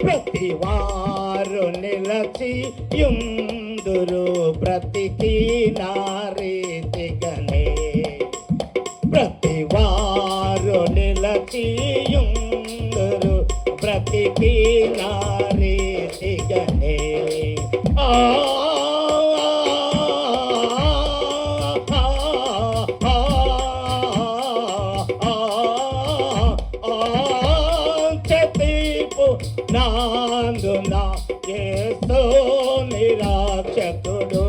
ప్రతి వారు నిలచి యుందురు బ్రతికి నారీతిగనే ప్రతి వారు నిలచి యుందురు బ్రతికి నారీతిగనే నాందున యేసు నిరాక్షకుడు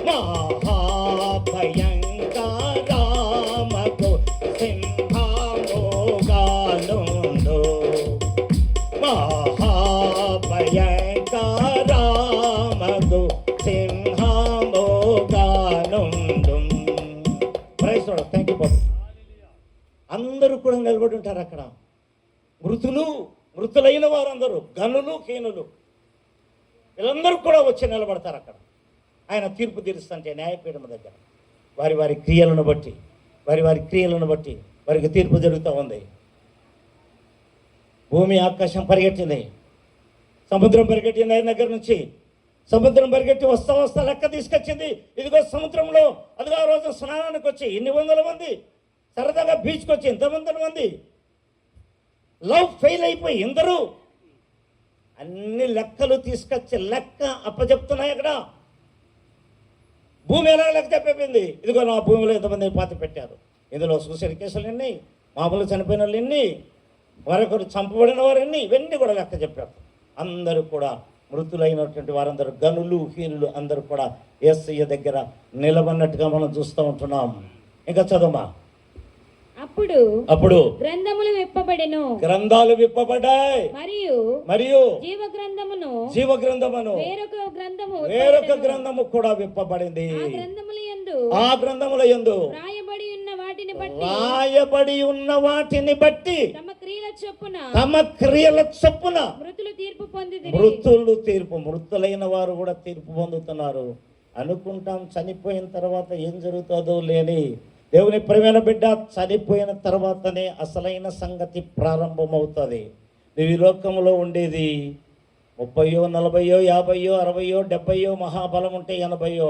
మహాభయంకరామకు సింహముగానుండు మహాభయంకరామకు సింహముగానుండు. Praise Lord. థాంక్యూ బాబు. అందరూ కూడా నిలబడి ఉంటారు అక్కడ. మృతులైన వారందరూ, గనులు హీనులు, వీళ్ళందరూ కూడా వచ్చి నిలబడతారు అక్కడ. ఆయన తీర్పు తీరుస్తుంటే న్యాయపీఠం దగ్గర వారి వారి క్రియలను బట్టి వారికి తీర్పు జరుగుతూ ఉంది. భూమి ఆకాశం పరిగెట్టింది, సముద్రం పరిగెట్టింది. ఆయన దగ్గర నుంచి సముద్రం పరిగెట్టి వస్తా లెక్క తీసుకొచ్చింది. ఇదిగో సముద్రంలో అదిగో ఆ రోజు స్నానానికి వచ్చి ఇన్ని వందల మంది, సరదాగా బీచ్కి వచ్చి ఇంతమంది మంది, లవ్ ఫెయిల్ అయిపోయి ఎందరూ అన్ని లెక్కలు తీసుకొచ్చి లెక్క అప్పచెప్తున్నాయి. అక్కడ భూమి ఎలా లెక్క చెప్పేపింది. ఇదిగో నా భూమిలో ఎంతమంది పాతి పెట్టారు, ఇందులో సూసైడ్ కేసులు ఎన్ని, మామూలు చనిపోయిన వాళ్ళు ఎన్ని, మరొకరు చంపబడిన వారు ఎన్ని, ఇవన్నీ కూడా లెక్క చెప్పారు. అందరూ కూడా మృతులైనటువంటి వారందరూ, గనులు హీనులు అందరూ కూడా యేసయ్య దగ్గర నిలబడినట్టుగా మనం చూస్తూ ఉంటున్నాం. ఇంకా చదవమా. అప్పుడు గ్రంథములు విప్పబడ్డాయి, మరియు జీవ గ్రంథమును వేరొక గ్రంథము కూడా విప్పబడింది. ఆ గ్రంథముల యందు రాయబడి ఉన్న వాటిని బట్టి తమ క్రియల చొప్పున మృతులైన వారు కూడా తీర్పు పొందుతున్నారు. అనుకుంటాం చనిపోయిన తర్వాత ఏం జరుగుతుందో లేని. దేవుని ప్రియమైన బిడ్డ, చనిపోయిన తర్వాతనే అసలైన సంగతి ప్రారంభమవుతుంది. నువ్వు ఈ లోకంలో ఉండేది 30, 40, 50, 60, 70, మహాబలం ఉంటే 80,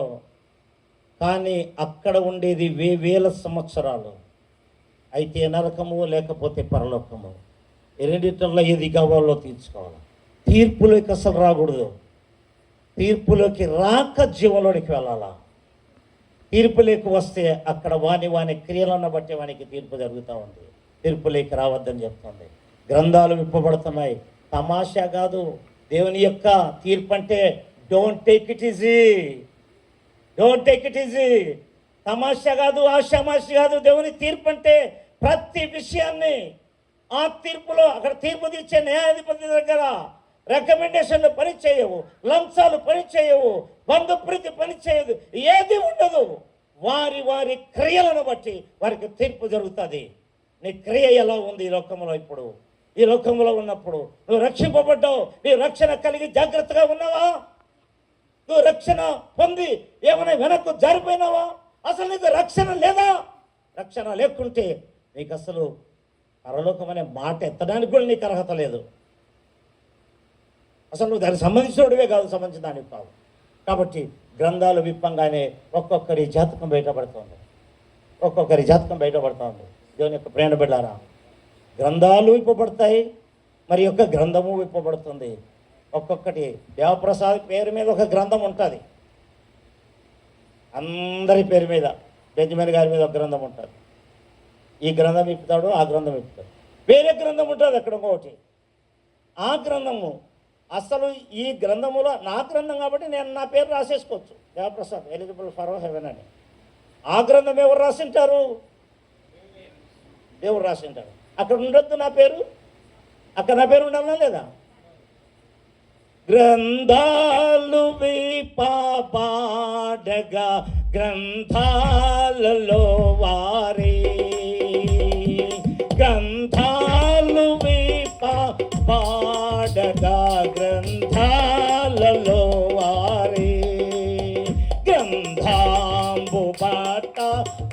కానీ అక్కడ ఉండేది వేల సంవత్సరాలు. అయితే నరకము లేకపోతే పరలోకము, రెండిట్లలో ఏది కావాలో తీర్చుకోవాలి. తీర్పులోకి అసలు రాకూడదు. తీర్పులోకి రాక జీవంలోనికి వెళ్ళాలా. తీర్పులేకి వస్తే అక్కడ వాని క్రియలను బట్టి వానికి తీర్పు జరుగుతూ ఉంది. తీర్పులేకి రావద్దని చెప్తుంది. గ్రంథాలు విప్పబడుతున్నాయి. తమాషా కాదు. దేవుని యొక్క తీర్పు అంటే డోంట్ టేక్ ఇట్ ఈజీ. తమాషా కాదు, ఆషామాషి కాదు. దేవుని తీర్పు అంటే ప్రతి విషయాన్ని ఆ తీర్పులో అక్కడ తీర్పు తీర్చే న్యాయాధిపతి దగ్గర రికమెండేషన్లు పని చేయవు, లంచాలు పని చేయవు, బంధుప్రీతి పని చేయదు, ఏది ఉండదు. వారి క్రియలను బట్టి వారికి తీర్పు జరుగుతుంది. నీ క్రియ ఎలా ఉంది ఈ లోకంలో? ఇప్పుడు ఈ లోకంలో ఉన్నప్పుడు నువ్వు రక్షింపబడ్డావు, నీ రక్షణ కలిగి జాగ్రత్తగా ఉన్నావా? నువ్వు రక్షణ పొంది ఏమైనా వెనక్కు జారిపోయినావా? అసలు నీకు రక్షణ లేదా? రక్షణ లేకుంటే నీకు అసలు పరలోకం అనే మాట ఎత్తడానికి కూడా నీకు అర్హత లేదు. అసలు నువ్వు దానికి సంబంధించినోడివే కాదు, సంబంధించిన దానికి కాదు. కాబట్టి గ్రంథాలు విప్పంగానే ఒక్కొక్కరి జాతకం బయటపడుతుంది. దేవుని యొక్క ప్రేమ బిడ్డలారా, గ్రంథాలు విప్పబడతాయి, మరి యొక్క గ్రంథము విప్పబడుతుంది. ఒక్కొక్కటి దేవప్రసాద్ పేరు మీద ఒక గ్రంథం ఉంటుంది, అందరి పేరు మీద, బెంజమిన్ గారి మీద ఒక గ్రంథం ఉంటుంది. ఈ గ్రంథం విప్పుతాడు, ఆ గ్రంథం విప్పుతాడు. వేరే గ్రంథం ఉంటుంది అక్కడ ఇంకొకటి. ఆ గ్రంథము అసలు ఈ గ్రంథములో నా గ్రంథం కాబట్టి నేను నా పేరు రాసేసుకోవచ్చు, దేవప్రసాద్ ఎలిజిబుల్ ఫర్ హెవెన్ అని. ఆ గ్రంథం ఎవరు రాసింటారు? దేవుడు రాసింటారు. అక్కడ ఉండొద్దు నా పేరు, అక్కడ నా పేరు ఉండాలా లేదా? గ్రంథాలు విప్పబడగా గ్రంథాలలో వారే, గ్రంథాలు విప్పబడగా గ్రంథాలలో వారే, గ్రంథాంబు బాట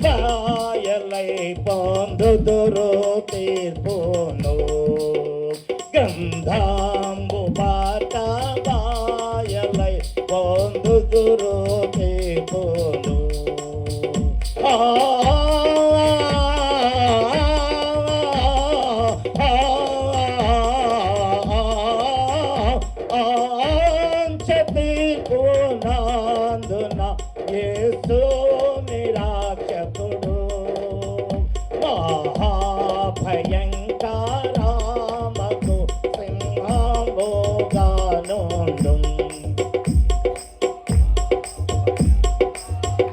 కాయలై పొందుదు పొందుదురు తీర్పును. తీర్పునందున యేసు నిరాక్షకుడు మహాభయంకరమగు సింహముగానుండు.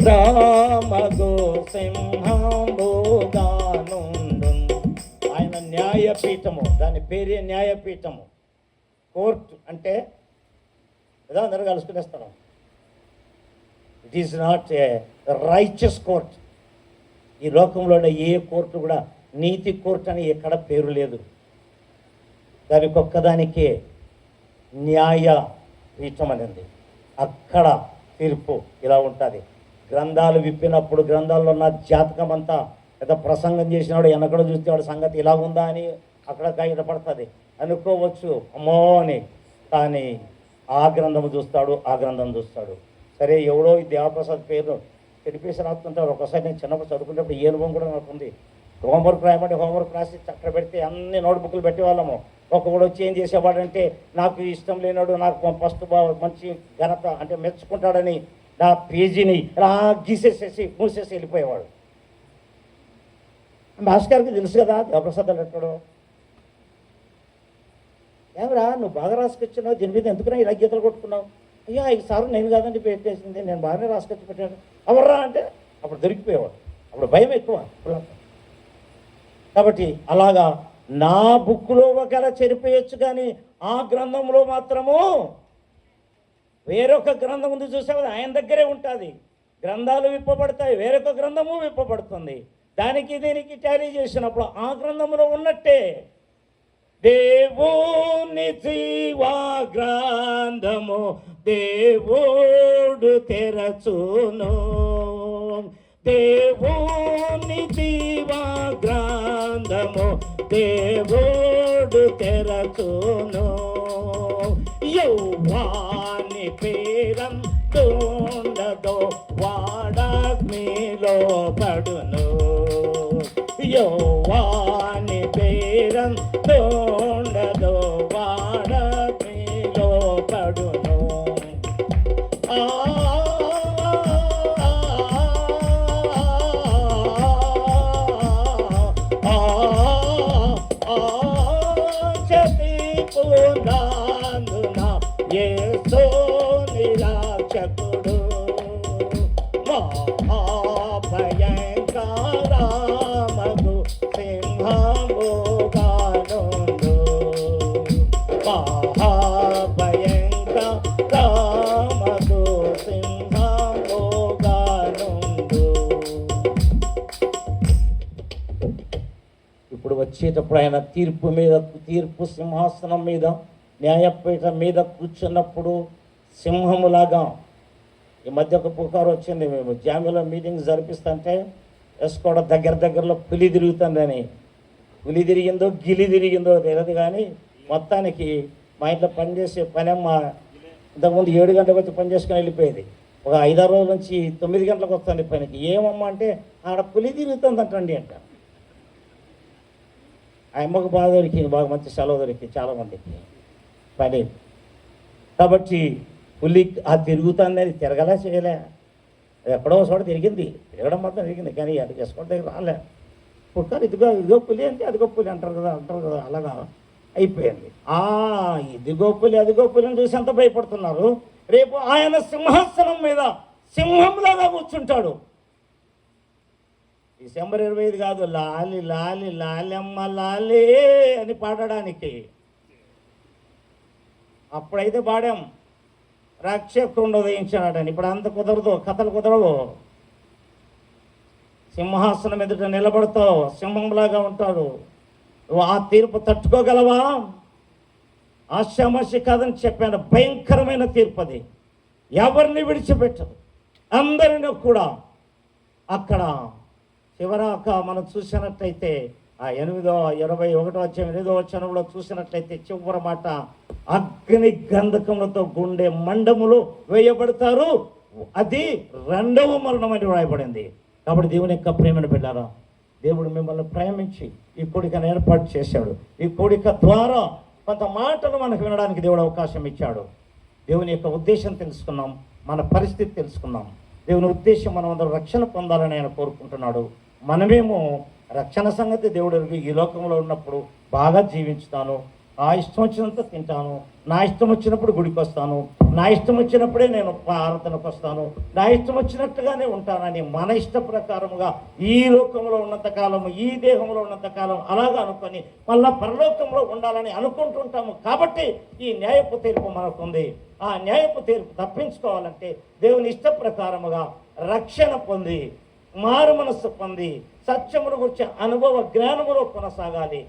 రామగు సింహముగానుండు. ఆయన న్యాయపీఠము, దాని పేరే న్యాయపీఠము. కోర్టు అంటే ఏదో అందరూ కలుసుకునేస్తాం. It is not a righteous court. ఈ లోకంలోనే ఏ కోర్టు కూడా నీతి కోర్టు అని ఎక్కడ పేరు లేదు. దానికి ఒక్కదానికే న్యాయ పీఠం అనేది. అక్కడ తీర్పు ఇలా ఉంటుంది. గ్రంథాలు విప్పినప్పుడు గ్రంథాల్లో ఉన్న జాతకం అంతా ఏదో ప్రసంగం చేసినాడు వెనకడ చూస్తే వాడు సంగతి ఇలా ఉందా అని అక్కడ కనపడుతుంది అనుకోవచ్చు, అమ్మో అని. కానీ ఆ గ్రంథము చూస్తాడు, ఆ గ్రంథం చూస్తాడు. సరే, ఎవడో ఈ దేవప్రసాద్ పేరు చెడిపేసి రాస్తుంటారు. ఒకసారి నేను చిన్నప్పుడు చదువుకునేప్పుడు ఏ అనుభవం కూడా నాకు ఉంది. హోంవర్క్ రాయమంటే హోంవర్క్ రాసి అక్కడ పెడితే అన్ని నోట్బుక్లు పెట్టేవాళ్ళము. ఒకడు వచ్చి ఏం చేసేవాడంటే నాకు ఇష్టం లేనాడు, నాకు ఫస్ట్ మంచి ఘనత అంటే మెచ్చుకుంటాడని నా పేజీని ఇలా గీసేసేసి మూసేసి వెళ్ళిపోయేవాడు. భాస్కర్కి తెలుసు కదా దేవప్రసాద్ ఎక్కడో. ఏమరా నువ్వు బాగా రాసుకొచ్చినావు, దీని మీద ఎందుకున్నా ఇలా గీతలు కొట్టుకున్నావు? అయ్యా ఈసారి నేను కాదండి పెట్టేసింది, నేను బాగానే రాసుకొచ్చి పెట్టాను. ఎవర్రా అంటే అప్పుడు దొరికిపోయేవాడు. అప్పుడు భయం ఎక్కువ. కాబట్టి అలాగా నా బుక్లో ఒకవేళ చెరిపోయచ్చు, కానీ ఆ గ్రంథంలో మాత్రము వేరొక గ్రంథం ఉంది. చూసావు, ఆయన దగ్గరే ఉంటుంది. గ్రంథాలు విప్పబడతాయి, వేరొక గ్రంథము విప్పబడుతుంది. దానికి దీనికి టాలీ చేసినప్పుడు ఆ గ్రంథంలో ఉన్నట్టే దేవుని జీవా గ్రంథము దేవుడు తెరచును. దేవుని జీవా గ్రంథము దేవుడు తెరచును. యౌవాని పేరం తోండదో వాడగ్నిలో పడును. యౌవాని పేరం తోండదో వాడగ్నిలో పడును. యేసు నిరాక్షకుడు మహాభయంకరమగు సింహముగానుండు. మహాభయంకరమగు సింహముగానుండు. ఇప్పుడు వచ్చేటప్పుడు ఆయన తీర్పు సింహాసనం మీద న్యాయపీఠం మీద కూర్చున్నప్పుడు సింహములాగా. ఈ మధ్య ఒక పుకారు వచ్చింది, మేము జామ్యాలో మీటింగ్స్ జరిపిస్తుంటే వేసుకోవడం దగ్గరలో పులి తిరుగుతుందని. పులి తిరిగిందో గిలి తిరిగిందో తెలియదు, కానీ మొత్తానికి మా ఇంట్లో పనిచేసే పనమ్మ ఇంతకుముందు 7 గంటలకు వచ్చి పని చేసుకుని వెళ్ళిపోయేది. ఒక 5-6 రోజుల నుంచి 9 గంటలకు వస్తుంది పనికి. ఏమమ్మా అంటే ఆడ పులి తిరుగుతుంది అంటండి అంట. ఆ అమ్మకు బాగా దొరికింది, బాగా మంచి సెలవు దొరికింది చాలామందికి పని. కాబట్టి పులి ఆ తిరుగుతుంది, అది తిరగలే చేయలే, అది ఎక్కడో చోట తిరిగింది, తిరగడం మాత్రం తిరిగింది, కానీ అది చేసుకోవడం దగ్గర రాలే. పుట్టారు ఇదిగో పులి అంటే అదిగో పులి అంటారు కదా అలాగా అయిపోయింది. ఇదిగో పులి అదిగో పులిని చూసి ఎంత భయపడుతున్నారు. రేపు ఆయన సింహాసనం మీద సింహంలాగా కూర్చుంటాడు. డిసెంబర్ 25 కాదు, లాలి లాలి లాలమ్మ లాలే అని పాడడానికి. అప్పుడైతే పాడాం రక్షకుడు ఉదయించాడని. ఇప్పుడు అంత కుదరదు, కథలు కుదరవు. సింహాసనం ఎదుట నిలబడతావు, సింహంలాగా ఉంటాడు. నువ్వు ఆ తీర్పు తట్టుకోగలవా? ఆశామాషి కాదని చెప్పాను. భయంకరమైన తీర్పు అది. ఎవరిని విడిచిపెట్టదు, అందరినీ కూడా. అక్కడ చివరాక మనం చూసినట్టయితే ఆ 8:21 8వ చూసినట్లయితే చివరి మాట, అగ్ని గంధకములతో గుండె మండములు వేయబడతారు, అది రెండవ మరణం అని రాయబడింది. కాబట్టి దేవుని యొక్క ప్రేమను బిడ్డారా, దేవుడు మిమ్మల్ని ప్రేమించి ఈ కోడికను ఏర్పాటు చేశాడు. ఈ కోడిక ద్వారా కొంత మాటలు మనకు వినడానికి దేవుడు అవకాశం ఇచ్చాడు. దేవుని యొక్క ఉద్దేశం తెలుసుకున్నాం, మన పరిస్థితి తెలుసుకున్నాం. దేవుని ఉద్దేశం మనం అందరూ రక్షణ పొందాలని ఆయన కోరుకుంటున్నాడు. మనమేమో రక్షణ సంగతి దేవుడు ఈ లోకంలో ఉన్నప్పుడు బాగా జీవించుతాను, నా ఇష్టం వచ్చినంత తింటాను, నా ఇష్టం వచ్చినప్పుడు గుడికి వస్తాను, నా ఇష్టం వచ్చినప్పుడే నేను ఆరాధనకు వస్తాను, నా ఇష్టం వచ్చినట్టుగానే ఉంటానని మన ఇష్ట ప్రకారముగా ఈ లోకంలో ఉన్నంతకాలము, ఈ దేహంలో ఉన్నంతకాలం అలాగా అనుకొని మళ్ళా పరలోకంలో ఉండాలని అనుకుంటుంటాము. కాబట్టి ఈ న్యాయపు తీర్పు మనకుంది. ఆ న్యాయపు తీర్పు తప్పించుకోవాలంటే దేవుని ఇష్ట ప్రకారముగా రక్షణ పొంది, మారు మనస్సు పొంది, సత్యమును గురించి అనుభవ జ్ఞానములో కొనసాగాలి.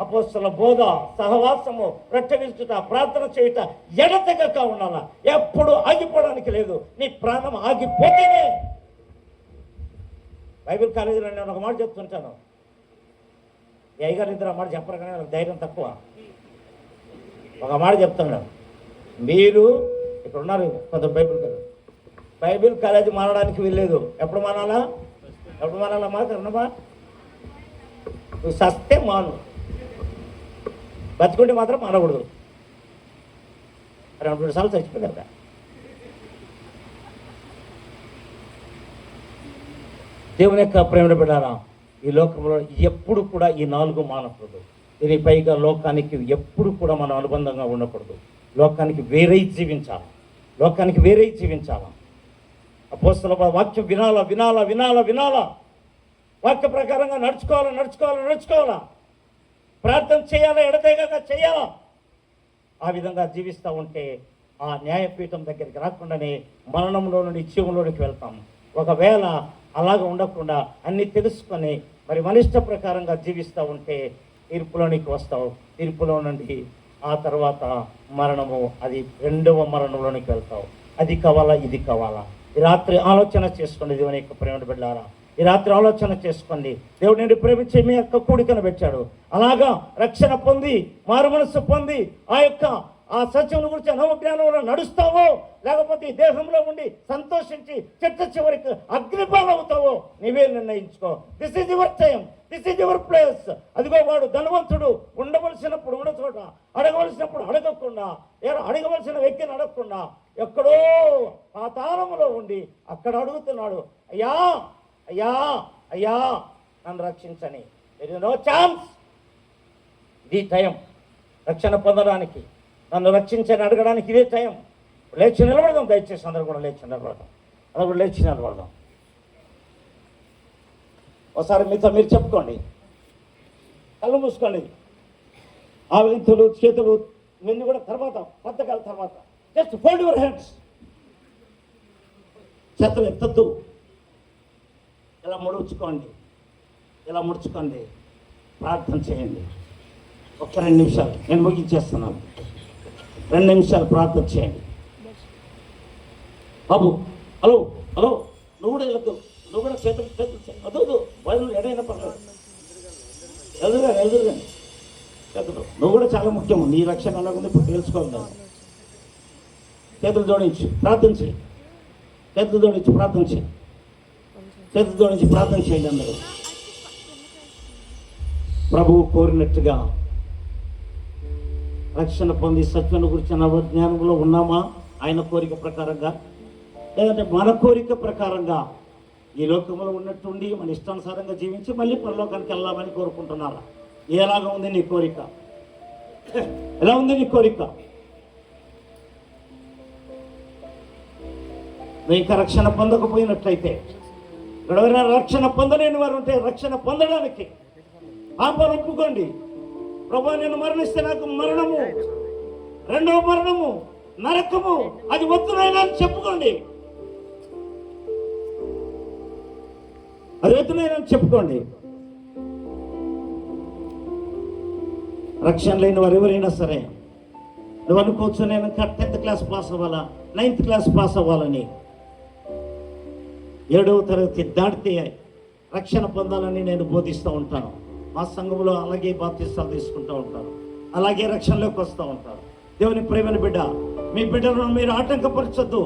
అపోస్తల బోధ, సహవాసము, రక్షించుట, ప్రార్థన చేయుట ఎడతెగక ఉండాలా. ఎప్పుడు ఆగిపోవడానికి లేదు. నీ ప్రాణం ఆగిపోతేనే. బైబిల్ కాలేజీలో నేను ఒక మాట చెప్తుంటాను, ఈ అయ్యగారు ఇద్దరు మాట చెప్పరు కానీ నాకు ధైర్యం తక్కువ. ఒక మాట చెప్తున్నాను, మీరు ఇక్కడ ఉన్నారు కొంత బైబిల్ కాలేజీ మానడానికి వీల్లేదు. ఎప్పుడు మానాలా మాట అన్నమా, నువ్వు సస్తే మాను, బతుకుంటే మాత్రం మానకూడదు. 2 సార్లు చచ్చిపోయింది కదా. దేవుని యొక్క ప్రేమ బిడ్డారా, ఈ లోకంలో ఎప్పుడు కూడా ఈ 4 మానకూడదు. దీని పైగా లోకానికి ఎప్పుడు కూడా మనం అనుబంధంగా ఉండకూడదు. లోకానికి వేరే జీవించాలా. అపోస్తల వాక్యం వినాలా. వాక్య ప్రకారంగా నడుచుకోవాలా. ప్రార్థన చేయాలా, ఎడతెగక చేయాలా. ఆ విధంగా జీవిస్తూ ఉంటే ఆ న్యాయపీఠం దగ్గరికి రాకుండానే మరణంలో నుండి జీవంలోనికి వెళ్తాం. ఒకవేళ అలాగ ఉండకుండా అన్నీ తెలుసుకొని మరి మనిష్ట ప్రకారంగా జీవిస్తూ ఉంటే తీర్పులోనికి వస్తావు. తీర్పులో నుండి ఆ తర్వాత మరణము, అది 2వ మరణంలోనికి వెళ్తావు. అది కావాలా, ఇది కావాలా. ఈ రాత్రి ఆలోచన చేసుకోండి దేవుని యొక్క ప్రేమ బిడ్డలారా. ఈ రాత్రి ఆలోచన చేసుకోండి. దేవుడు నేను ప్రేమించి మీ యొక్క కూడికను పెట్టాడు. అలాగా రక్షణ పొంది, మారు మనస్సు పొంది, ఆ సత్యం గురించి నవజ్ఞానంలో నడుస్తావో, లేకపోతే ఈ దేహంలో ఉండి సంతోషించి చిట్ట చివరికి అగ్నిపాలవుతావో నీవే నిర్ణయించుకో. This is your time, this is your place. అదిగో వాడు ధనవంతుడు ఉండవలసినప్పుడు ఉన్న చోట, అడగవలసినప్పుడు అడగకుండా, అడగవలసిన వ్యక్తిని అడగకుండా ఎక్కడో పాతాళములో ఉండి అక్కడ అడుగుతున్నాడు, అయ్యా నన్ను రక్షించని. No chance. ఇది టైం రక్షణ పొందడానికి, నన్ను రక్షించని అడగడానికి ఇదే టైం. లేచి నిలబడదాం, దయచేసి అందరూ కూడా లేచి నిలబడదాం. ఒకసారి మీతో మీరు చెప్పుకోండి, కళ్ళు మూసుకోండి. ఆవింతులు, చేతులు ఇవన్నీ కూడా తర్వాత, పద్ధకాల తర్వాత. Just fold your hands. చేతులు ఎత్తద్దు, ఇలా ముడుచుకోండి. ప్రార్థన చేయండి. ఒక 2 నిమిషాలు, నేను ముగించేస్తున్నాను. 2 నిమిషాలు ప్రార్థన చేయండి. బాబు, హలో, నువ్వు కూడా వెళ్ళొద్దు, నువ్వు కూడా చేతులు వద్దు, వదిలి ఎడైనా పర్లేదు, ఎదురుగాని చేతులు. నువ్వు కూడా చాలా ముఖ్యం. నీ రక్షణ అలాగుంది, ఇప్పుడు తెలుసుకోవాలి. చేతులు జోడించి ప్రార్థన చేయండి. చేతులు జోడించి ప్రార్థన చేయండి అందరూ. ప్రభువు కోరినట్టుగా రక్షణ పొంది సత్యం గురించి నవజ్ఞానంలో ఉన్నామా? ఆయన కోరిక ప్రకారంగా, లేదంటే మన కోరిక ప్రకారంగా ఈ లోకంలో ఉన్నట్టుండి మన ఇష్టానుసారంగా జీవించి మళ్ళీ పరలోకానికి వెళ్ళామని కోరుకుంటున్నారా? ఎలాగా ఉంది నీ కోరిక? ఎలా ఉంది నీ కోరిక? నువ్వు ఇంకా రక్షణ పొందకపోయినట్లయితే, ఎవరైనా రక్షణ పొందలేని వారు ఉంటే రక్షణ పొందడానికి ఆపలు ఒప్పుకోండి. ప్రభు, నేను మరణిస్తే నాకు మరణము, 2వ మరణము, నరకము, అది వద్దునైనా అని చెప్పుకోండి. రక్షణ లేని వారు ఎవరైనా సరే, నువ్వు అనుకోవచ్చు నేను ఇంకా 10th క్లాస్ పాస్ అవ్వాలా, 9th క్లాస్ పాస్ అవ్వాలని. 7వ తరగతి దాటితే రక్షణ పొందాలని నేను బోధిస్తూ ఉంటాను. మా సంఘంలో అలాగే బాప్తిస్తాలు తీసుకుంటూ ఉంటారు, అలాగే రక్షణలోకి వస్తూ ఉంటారు. దేవుని ప్రేమని బిడ్డ, మీ బిడ్డలను మీరు ఆటంకపరచొద్దు.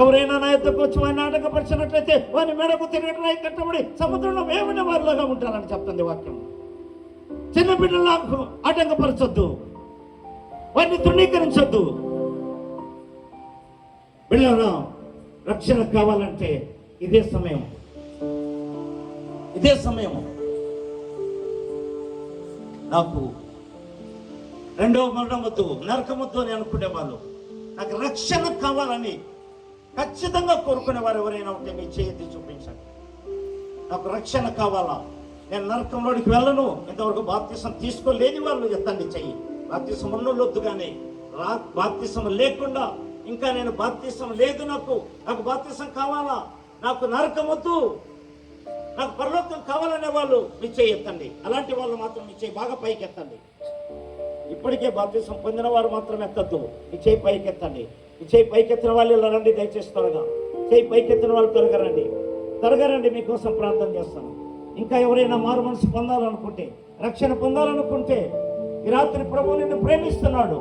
ఎవరైనా నా యొద్దకు వచ్చి వారిని ఆటంకపరిచినట్లయితే వారిని మెడకు తిరగటం కట్టబడి సముద్రంలో వేమిన వారిలాగా ఉంటారని చెప్తుంది వాక్యం. చిన్న బిడ్డలను ఆటంకపరచొద్దు, వారిని తృణీకరించొద్దు. బిడ్డలారా, రక్షణ కావాలంటే ఇదే సమయం, ఇదే సమయం. నాకు రెండవ మరణం వద్దు, నరకం వద్దు అని అనుకునే వాళ్ళు, నాకు రక్షణ కావాలని ఖచ్చితంగా కోరుకునే వారు ఎవరైనా ఉంటే మీ చేతి చూపించండి. నాకు రక్షణ కావాలా, నేను నరకంలోనికి వెళ్ళను, ఇంతవరకు బాప్తిసం తీసుకోలేని వాళ్ళు ఎత్తండి చెయ్యి. బాప్తిసం ఉన్నొద్దు, కానీ బాప్తిసం లేకుండా ఇంకా నేను బాప్తిసం లేదు, నాకు బాప్తిసం కావాలా, నాకు నరకం వద్దు, నాకు పరలోకం కావాలనే వాళ్ళు మీ చేయి ఎత్తండి. అలాంటి వాళ్ళు మాత్రం మీ చేయి బాగా పైకి ఎత్తండి. ఇప్పటికే బాప్తిసం పొందిన వారు మాత్రం ఎత్తద్దు, మీ చేయి పైకి ఎత్తండి. మీ చేయి పైకెత్తిన వాళ్ళు ఇలా రండి, దయచేసి త్వరగా. చేయి పైకెత్తిన వాళ్ళు త్వరగా రండి, త్వరగా రండి, మీకోసం ప్రార్థన చేస్తాను. ఇంకా ఎవరైనా మారు మనసు పొందాలనుకుంటే, రక్షణ పొందాలనుకుంటే, ఈ రాత్రి ప్రభు నిన్ను ప్రేమిస్తున్నాడు,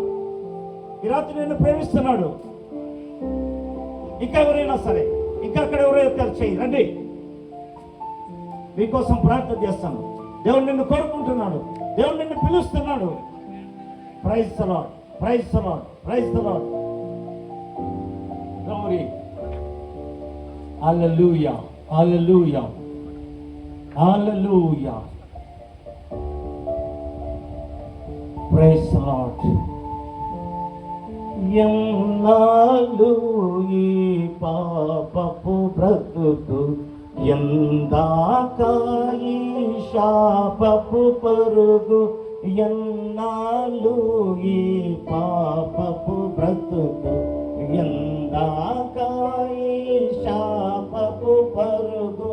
ఈ రాత్రి నిన్ను ప్రేమిస్తున్నాడు. ఇంకా ఎవరైనా సరే, ఇంకా అక్కడ ఎవరైనా చేయి రండి, మీకోసం ప్రార్థన చేస్తాను. దేవుడు నిన్ను కోరుకుంటున్నాడు, దేవుడు నిన్ను పిలుస్తున్నాడు. Praise the Lord, praise the Lord, praise the Lord. Glory, hallelujah, hallelujah, hallelujah. Praise the Lord. ఎన్నాళ్ళు ఈ పాపపు బ్రతుకు, ఎందాక ఈ శాపపు పరుగు, ఎన్నాళ్ళు ఈ పాపపు బ్రతుకు, ఎందాక ఈ శాపపు పరుగు,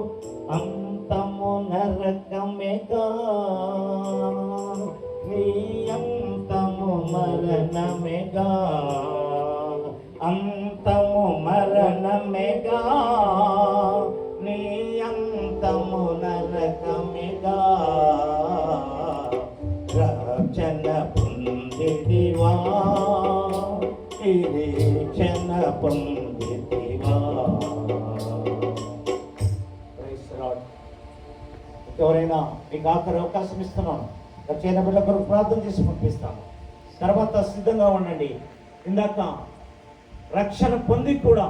అంతము నరకమేగా, నీ అంతము మరణమేగా, అంతము మరణమేగా, నీ అంతము నరకమేగా. రక్షణ పొందితివా, నిరీక్షణ పొందితివా. ఎవరైనా మీకు ఆఖరి అవకాశం ఇస్తున్నాను, రక్షణ బిడ్డ కొరకు ప్రార్థన చేసి పంపిస్తాను. తర్వాత సిద్ధంగా ఉండండి. ఇందాక రక్షణ పొంది కూడా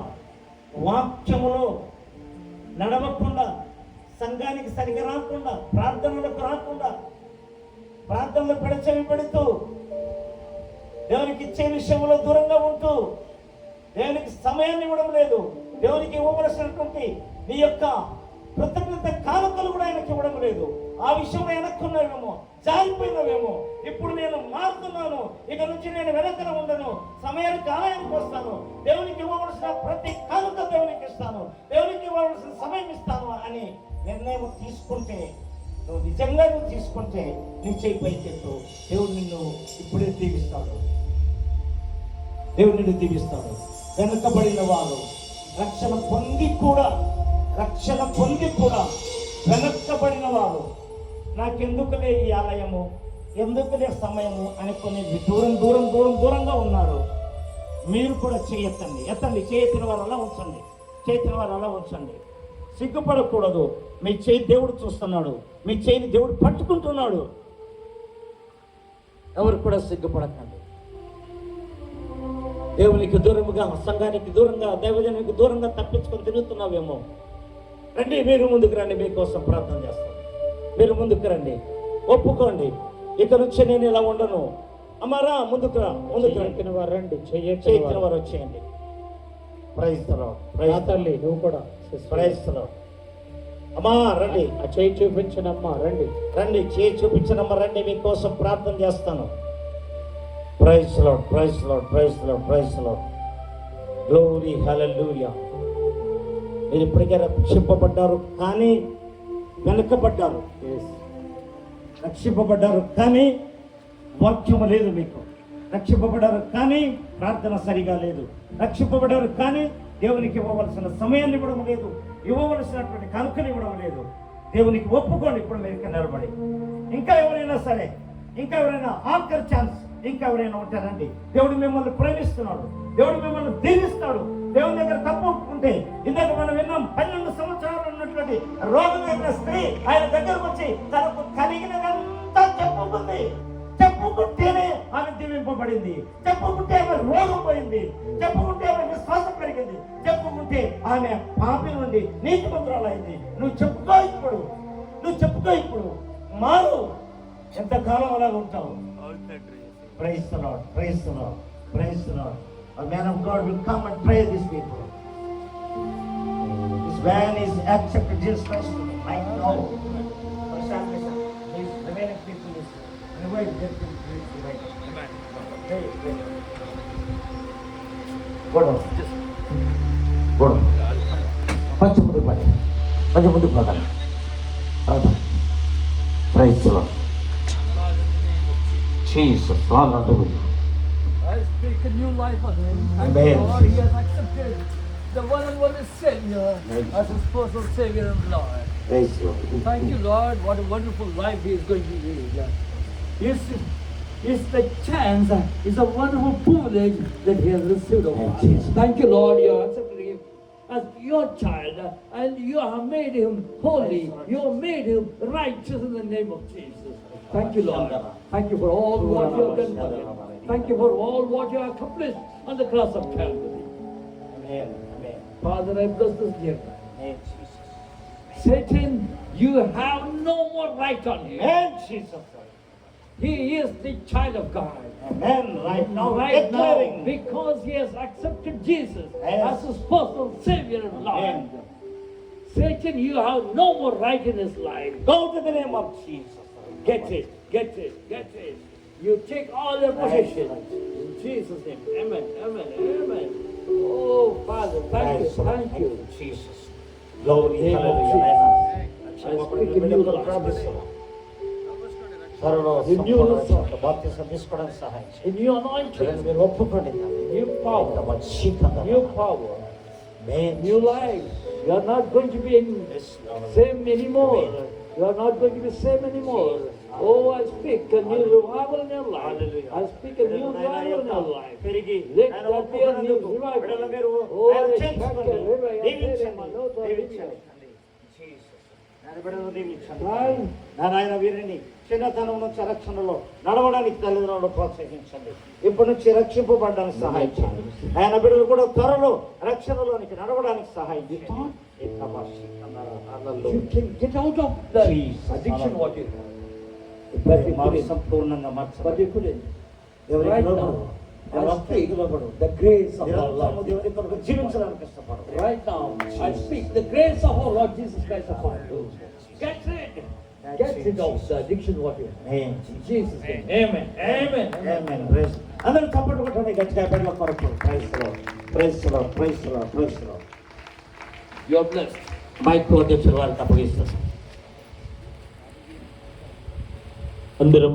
వాక్యములో నడవకుండా, సంఘానికి సరిగా రాకుండా, ప్రార్థనలకు రాకుండా, ప్రార్థనలు పెడచెవి పెడుతూ, దేవునికి ఇచ్చే విషయంలో దూరంగా ఉంటూ, దేవునికి సమయాన్ని ఇవ్వడం లేదు, దేవునికి ఇవ్వవలసినటువంటి నీ యొక్క కృతజ్ఞత కానుకలు కూడా ఆయనకి ఇవ్వడం లేదు. ఆ విషయంలో వెనక్కున్నావేమో, జారిపోయినవేమో. ఇప్పుడు నేను మారుతున్నాను, ఇక నుంచి నేను వెనకన ఉండను, సమయానికి ఆలయానికి వస్తాను, దేవునికి ఇవ్వవలసిన ప్రతి కానుక దేవునికి ఇస్తాను, దేవునికి ఇవ్వవలసిన సమయం ఇస్తాను అని నిర్ణయం తీసుకుంటే, నువ్వు నిజంగా తీసుకుంటే నీ చేయి పైకెత్తు. దేవుడు నిన్ను ఇప్పుడే దీవిస్తాడు, దేవుడు నిన్ను దీవిస్తాడు. వెనుకబడిన వారు రక్షణ పొంది కూడా వెనక్కబడిన వారు, నాకెందుకులే ఈ ఆలయము, ఎందుకులే సమయము అని కొన్ని దూరంగా ఉన్నారు. మీరు కూడా ఎత్తండి, చేయతిన వారు అలా ఉంచండి, సిగ్గుపడకూడదు. మీ చేయి దేవుడు చూస్తున్నాడు, మీ చేయిని దేవుడు పట్టుకుంటున్నాడు. ఎవరు కూడా సిగ్గుపడకండి. దేవునికి దూరముగా, సంఘానికి దూరంగా, దైవజనానికి దూరంగా తప్పించుకొని తిరుగుతున్నావేమో. రండి, మీరు ముందుకు రండి, మీకోసం ప్రార్థన చేస్తాను. మీరు ముందుకు రండి, ఒప్పుకోండి, ఇక నుంచి నేను ఇలా ఉండను. అమ్మారా, ముందుకు రండి, వారు రండి, చేయించిన వారు వచ్చేయండి. ప్రైజ్ ది లార్డ్, ప్రైజ్ తల్లి, నువ్వు కూడా ప్రైజ్ ది లార్డ్. అమ్మా రండి, ఆ చేయి చూపించనమ్మా, రండి, చేయి చూపించనమ్మా, రండి, మీకోసం ప్రార్థన చేస్తాను. Praise the Lord, praise the Lord, praise the Lord, praise the Lord. Glory, hallelujah. మీరు ఇప్పటికే రక్షింపబడ్డారు, కానీ వెనకబడ్డారు. రక్షింపబడ్డారు కానీ వాక్యము లేదు మీకు. రక్షింపబడ్డారు కానీ ప్రార్థన సరిగా లేదు. రక్షింపబడ్డారు కానీ దేవునికి ఇవ్వవలసిన సమయాన్ని ఇవ్వడం లేదు, ఇవ్వవలసినటువంటి కానుకలు ఇవ్వడం లేదు. దేవునికి ఒప్పుకోండి. ఇప్పుడు మీరు ఇక్కడ నిలబడి ఇంకా ఎవరైనా సరే, ఇంకా ఎవరైనా ఆఖరి ఛాన్స్, ఇంకా ఎవరైనా ఉంటారండి. దేవుడు మిమ్మల్ని ప్రేమిస్తున్నాడు, దేవుడు మిమ్మల్ని దీవిస్తాడు. దేవుని దగ్గర తప్పు ఉంటే, ఇందాక మనం విన్నాం 12 సంవత్సరాలు ఉన్నటువంటి రోగం కలిగిన స్త్రీ ఆయన దగ్గరకు వచ్చి తనకు కలిగినదంతా చెప్పుకుంది. చెప్పుకుంటేనే ఆమె దీవింపబడింది, చెప్పుకుంటే ఆమె రోగం పోయింది, చెప్పుకుంటే ఆమె విశ్వాసం పెరిగింది, చెప్పుకుంటే ఆమె పాపి నుండి నీతిమంతురాలైంది. నువ్వు చెప్పుకో ఇప్పుడు, నువ్వు చెప్పుకో ఇప్పుడు, మారు. ఎంతకాలం అలాగ ఉంటావు? Praise the Lord, praise the Lord, praise the Lord. A man of God will come and pray these people. This man is accepted Jesus Christ right now. For salvation, these remaining people is revived. Go down. Go down. కొంచెం ముందుకు పడి, కొంచెం ముందుకు పడాలి. Praise the Lord. Jesus, hallelujah. I speak a new life on him. Thank Amen. you, Lord, he has accepted the one and only Savior as his personal Savior and Lord. Praise the Lord. Thank you, Lord. What a wonderful life he is going to lead. It's the chance, it's a wonderful privilege that he has received of Thank us. you. Thank you, Lord. You have accepted him as your child, and you have made him holy. You have made him righteous in the name of Jesus. Thank you, Lord. Thank you for all what you have done for him. Thank you for all what you have accomplished on the cross of Calvary. Amen. Amen. Father, I bless this dear man. Amen, Jesus. Satan, you have no more right on him. Amen, Jesus. He is the child of God. Amen. Right now, Right now, declaring. because he has accepted Jesus Yes. as his personal Savior and Lord. Amen. Satan, you have no more right in his life. Go to the name of Jesus. Get it, get it, get it. You take all your possessions. In Jesus' name. Amen, amen, amen. Oh, Father, thank you, thank you. Jesus. Glory, Name of hallelujah. Jesus. I speak in new life. In new life. బాప్తిసం తీసుకోవడానికి సహాయం చేయండి. In new anointing. మీరు ఒప్పుకోండి. New power. New power. New life. You are not going to be in same anymore. You are not going to be same anymore. Oh, I speak a new revival in your life. I speak a new revival in your life. Let that be a new revival. Oh, Narayana వీరిని చిన్నతనం నుంచి రక్షణలో నడవడానికి తల్లిదండ్రులు ప్రోత్సహించండి. ఇప్పటి నుంచి రక్షింపబడడానికి సహాయం చేయండి. ఆయన బిడ్డలు కూడా త్వరలో రక్షణలోనికి నడవడానికి సహాయం చేయండి. You can get out of the addiction what you have. But you couldn't. సంపూర్ణంగా But మార్చబడి you couldn't. ఎవరికి Right లోబడు, now, I ఎవరికి speak లోబడు, the grace of our నిరంతరము Lord. దేవుని కొరకు జీవించడానికి ఇష్టపడు. Right now, I speak the grace of our Lord Jesus Christ upon you. Get rid. Get rid of the addiction what you have. Amen. In Jesus' name. Amen. Amen. Amen. Praise. అందరూ చప్పట్లు కొట్టండి గట్టిగా బిడ్డల కొరకు. Praise the Lord. Praise the Lord. Praise the Lord. Praise the Lord. You are blessed. Mic అధ్యక్షుల వారికి అప్పగిస్తాను. అందరం